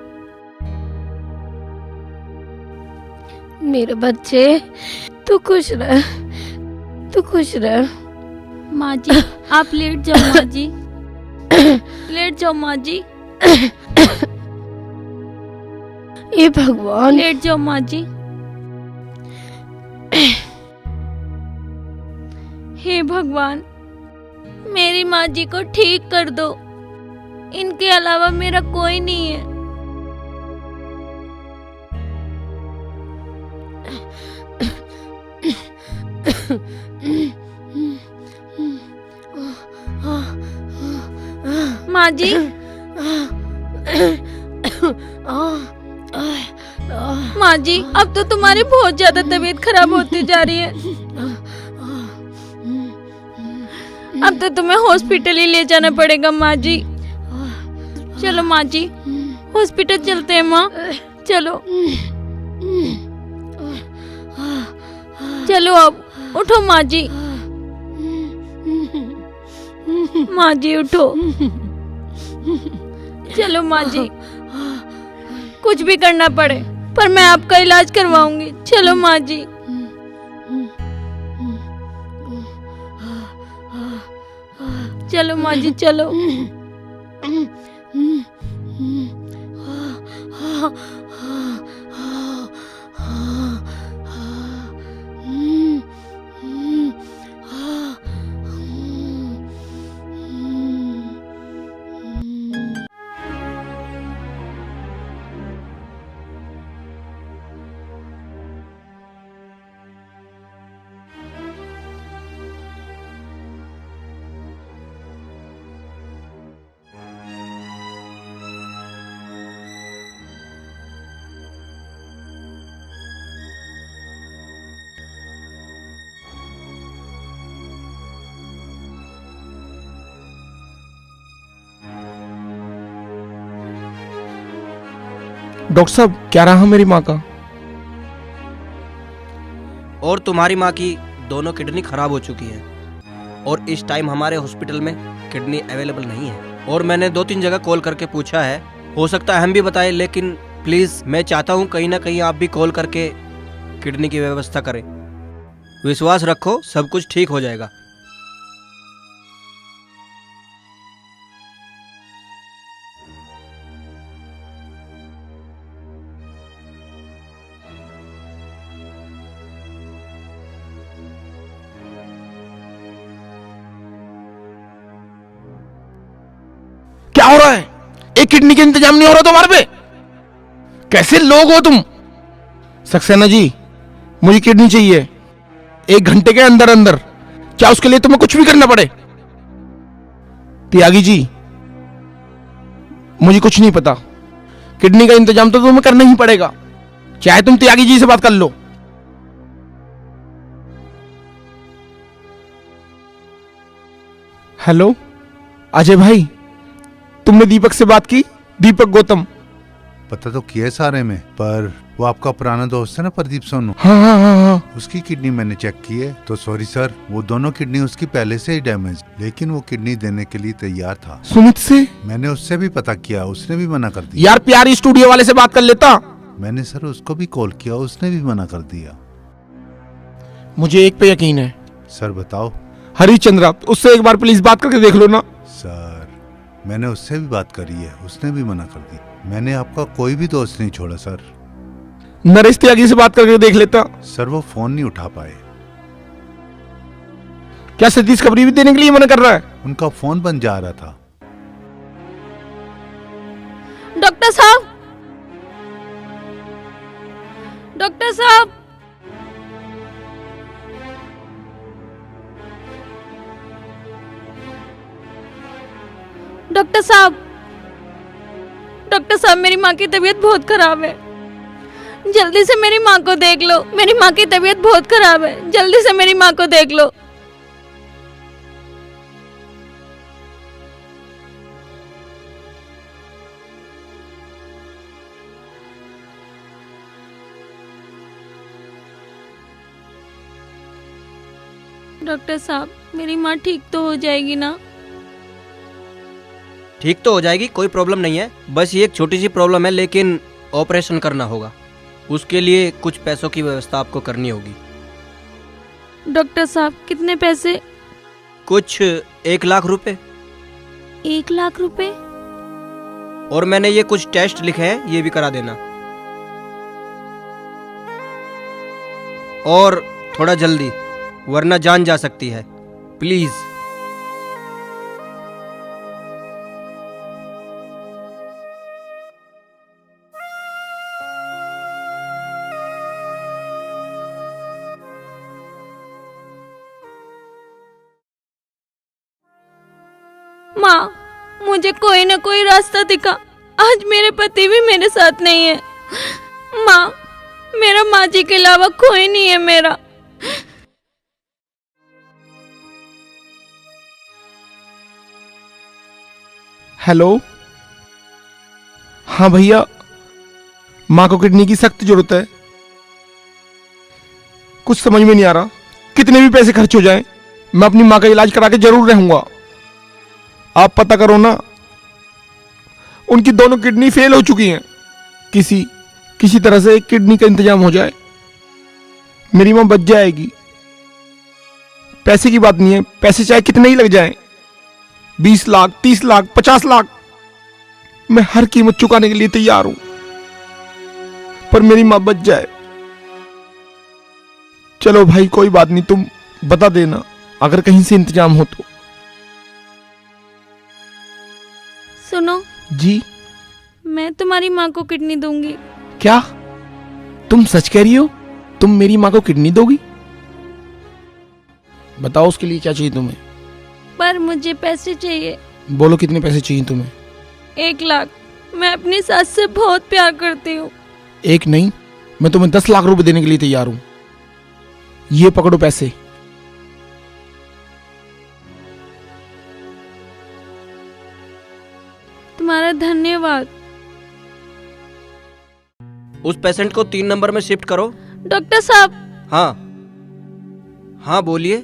मेरे बच्चे तू खुश रह, तू खुश रह। माँ जी आप लेट जाओ माँ जी। लेट जाओ माँ जी। ये भगवान। लेट जाओ माँ जी। हे भगवान मेरी माँ जी को ठीक कर दो। इनके अलावा मेरा कोई नहीं है। माँ जी माँ जी अब तो तुम्हारी बहुत ज्यादा तबीयत खराब होती जा रही है। अब तो तुम्हें हॉस्पिटल ही ले जाना पड़ेगा माँ जी। चलो माँ जी हॉस्पिटल चलते हैं माँ। चलो चलो अब उठो माँ जी। माँ जी उठो। चलो माँ जी कुछ भी करना पड़े पर मैं आपका इलाज करवाऊंगी। चलो माँ जी। चलो माँ जी चलो। डॉक्टर साहब क्या रहा मेरी माँ का? और तुम्हारी माँ की दोनों किडनी खराब हो चुकी हैं और इस टाइम हमारे हॉस्पिटल में किडनी अवेलेबल नहीं है। और मैंने 2-3 जगह कॉल करके पूछा है, हो सकता है हम भी बताएं, लेकिन प्लीज़ मैं चाहता हूँ कहीं ना कहीं आप भी कॉल करके किडनी की व्यवस्था करें। विश्वास रखो सब कुछ ठीक हो जाएगा। क्या हो रहा है? एक किडनी के इंतजाम नहीं हो रहा तुम्हारे पे? कैसे लोग हो तुम? सक्सेना जी मुझे किडनी चाहिए 1 घंटे के अंदर अंदर। क्या उसके लिए तुम्हें कुछ भी करना पड़े? त्यागी जी मुझे कुछ नहीं पता, किडनी का इंतजाम तो तुम्हें करना ही पड़ेगा, चाहे तुम त्यागी जी से बात कर लो। हेलो अजय भाई, तुमने दीपक से बात की? दीपक गौतम, पता तो किया है सारे में, पर वो आपका पुराना दोस्त है ना प्रदीप सोनू। हाँ। उसकी किडनी मैंने चेक की है तो सॉरी सर, वो दोनों किडनी उसकी पहले से ही डैमेज, लेकिन वो किडनी देने के लिए तैयार था। सुमित से? मैंने उससे भी पता किया, उसने भी मना कर दिया। यार प्यारी स्टूडियो वाले से बात कर लेता। मैंने सर उसको भी कॉल किया, उसने भी मना कर दिया। मुझे एक पे यकीन है। सर बताओ। हरिचंद्रा, उससे एक बार प्लीज बात करके देख लो ना। सर मैंने उससे भी बात करी है, उसने भी मना कर दी। मैंने आपका कोई भी दोस्त नहीं छोड़ा सर। नरेश त्यागी से बात करके देख लेता। सर वो फोन नहीं उठा पाए। क्या सतीश खबरी भी देने के लिए मना कर रहा है? उनका फोन बंद जा रहा था। डॉक्टर साहब, डॉक्टर साहब, डॉक्टर साहब, डॉक्टर साहब, मेरी माँ की तबीयत बहुत खराब है, जल्दी से मेरी माँ को देख लो। मेरी माँ की तबीयत बहुत खराब है, जल्दी से मेरी माँ को देख लो। डॉक्टर साहब, मेरी माँ ठीक तो हो जाएगी ना? ठीक तो हो जाएगी, कोई प्रॉब्लम नहीं है। बस ये एक छोटी सी प्रॉब्लम है, लेकिन ऑपरेशन करना होगा। उसके लिए कुछ पैसों की व्यवस्था आपको करनी होगी। डॉक्टर साहब, कितने पैसे? कुछ 1 लाख रुपए। 1 लाख रुपए? और मैंने ये कुछ टेस्ट लिखे हैं, ये भी करा देना। और थोड़ा जल्दी, वरना जान जा सकती है, प्लीज। माँ, मुझे कोई ना कोई रास्ता दिखा। आज मेरे पति भी मेरे साथ नहीं है। माँ, मेरा माँ जी के अलावा कोई नहीं है मेरा। हेलो। हाँ भैया, माँ को किडनी की सख्त जरूरत है। कुछ समझ में नहीं आ रहा, कितने भी पैसे खर्च हो जाएं, मैं अपनी माँ का इलाज करा के जरूर रहूंगा। आप पता करो ना, उनकी दोनों किडनी फेल हो चुकी हैं। किसी तरह से एक किडनी का इंतजाम हो जाए, मेरी माँ बच जाएगी। पैसे की बात नहीं है, पैसे चाहे कितने ही लग जाएं, 20 लाख, 30 लाख, 50 लाख, मैं हर कीमत चुकाने के लिए तैयार हूं, पर मेरी माँ बच जाए। चलो भाई, कोई बात नहीं, तुम बता देना अगर कहीं से इंतजाम हो तो। सुनो जी। मैं तुम्हारी माँ को किडनी दूंगी। क्या तुम सच कह रही हो? तुम मेरी माँ को किडनी दोगी? बताओ उसके लिए क्या चाहिए तुम्हें? पर मुझे पैसे चाहिए। बोलो कितने पैसे चाहिए तुम्हें? 1 लाख। मैं अपनी सास से बहुत प्यार करती हूँ। 1 नहीं, मैं तुम्हें 10 लाख रुपए देने के लिए तैयार हूं। ये पकड़ो पैसे। तुम्हारा धन्यवाद। उस पेशेंट को 3 नंबर में शिफ्ट करो। डॉक्टर साहब। हाँ बोलिए।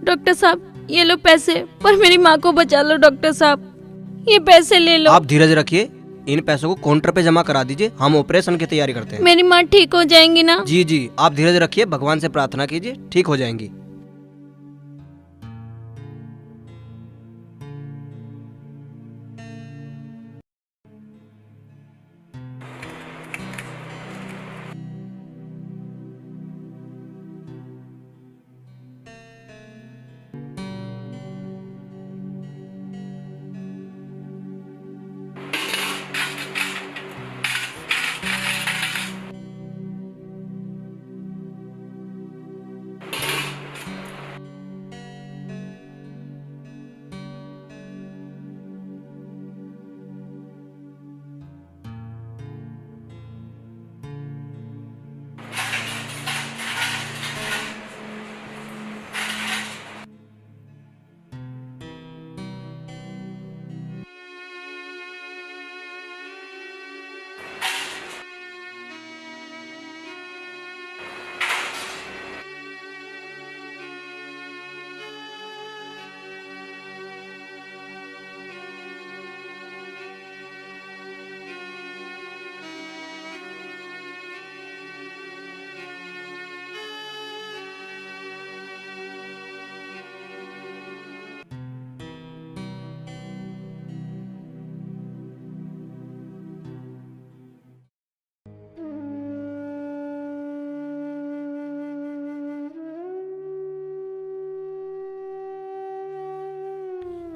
डॉक्टर साहब, ये लो पैसे, पर मेरी माँ को बचा लो। डॉक्टर साहब, ये पैसे ले लो। आप धीरज रखिए, इन पैसों को काउंटर पे जमा करा दीजिए, हम ऑपरेशन की तैयारी करते हैं। मेरी माँ ठीक हो जाएंगी ना? जी, आप धीरज रखिए, भगवान से प्रार्थना कीजिए, ठीक हो जाएंगी।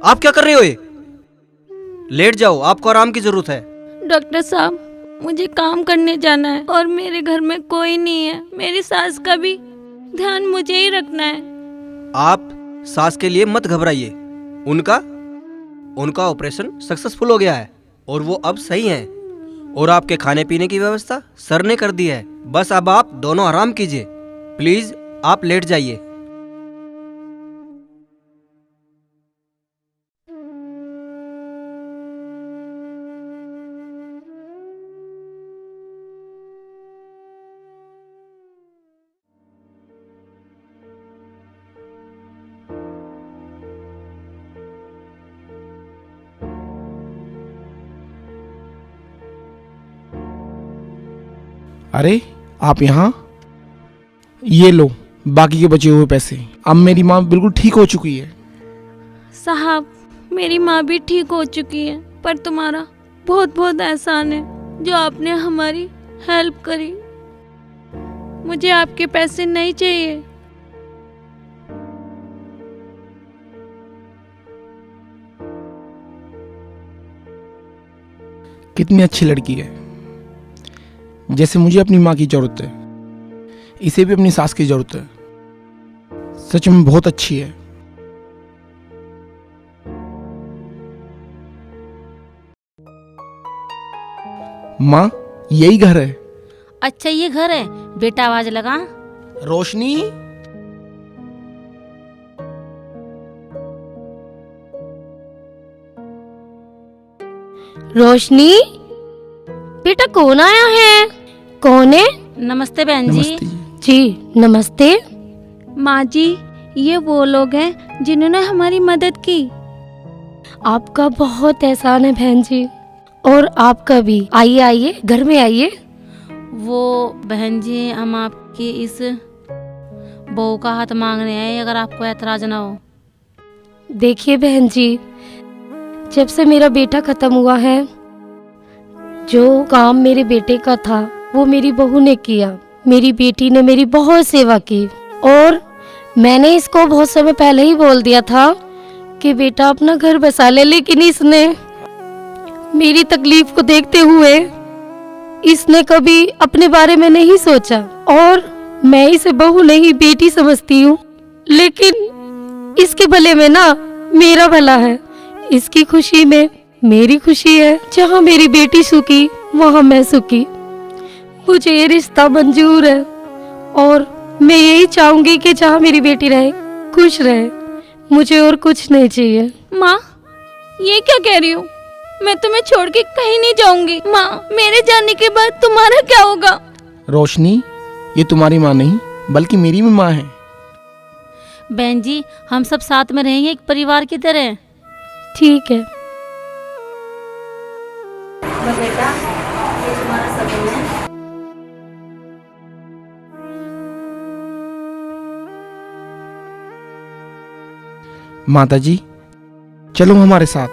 आप क्या कर रहे हो ये? लेट जाओ, आपको आराम की जरूरत है। डॉक्टर साहब, मुझे काम करने जाना है और मेरे घर में कोई नहीं है। मेरी सास का भी ध्यान मुझे ही रखना है। आप सास के लिए मत घबराइए। उनका ऑपरेशन सक्सेसफुल हो गया है और वो अब सही हैं। और आपके खाने पीने की व्यवस्था सर ने कर दी है। बस अब आप दोनों आराम कीजिए। प्लीज आप लेट जाइए। अरे आप यहाँ, ये लो बाकी के बचे हुए पैसे। अब मेरी माँ बिल्कुल ठीक हो चुकी है। साहब, मेरी माँ भी ठीक हो चुकी है, पर तुम्हारा बहुत बहुत एहसान है जो आपने हमारी हेल्प करी। मुझे आपके पैसे नहीं चाहिए। कितनी अच्छी लड़की है। जैसे मुझे अपनी माँ की जरूरत है, इसे भी अपनी सास की जरूरत है। सच में बहुत अच्छी है। माँ, यही घर है। अच्छा, ये घर है बेटा, आवाज लगा। रोशनी, रोशनी, बेटा कौन आया है? कौन है? नमस्ते बहन जी। नमस्ते जी नमस्ते। माँ जी, ये वो लोग हैं जिन्होंने हमारी मदद की। आपका बहुत एहसान है बहन जी, और आपका भी। आइए आइए, घर में आइए। वो बहन जी, हम आपकी इस बहू का हाथ मांगने आए, अगर आपको ऐतराज ना हो। देखिए बहन जी, जब से मेरा बेटा खत्म हुआ है, जो काम मेरे बेटे का था वो मेरी बहू ने किया। मेरी बेटी ने मेरी बहुत सेवा की, और मैंने इसको बहुत समय पहले ही बोल दिया था कि बेटा अपना घर बसा ले, लेकिन इसने मेरी तकलीफ को देखते हुए इसने कभी अपने बारे में नहीं सोचा। और मैं इसे बहू नहीं बेटी समझती हूँ, लेकिन इसके भले में ना मेरा भला है। इसकी खुशी में मेरी खुशी है। जहाँ मेरी बेटी सुखी वहाँ मैं सुखी। मुझे ये रिश्ता मंजूर है, और मैं यही चाहूंगी कि जहाँ मेरी बेटी रहे, खुश रहे। मुझे और कुछ नहीं चाहिए। माँ, ये क्या कह रही हो? मैं तुम्हें छोड़ के कहीं नहीं जाऊंगी। माँ, मेरे जाने के बाद तुम्हारा क्या होगा? रोशनी, ये तुम्हारी माँ नहीं बल्कि मेरी भी माँ है। बहन जी, हम सब साथ में रहेंगे, एक परिवार की तरह। ठीक है। बेटा, ये तुम्हारा सपना है। माता जी, चलो हमारे साथ।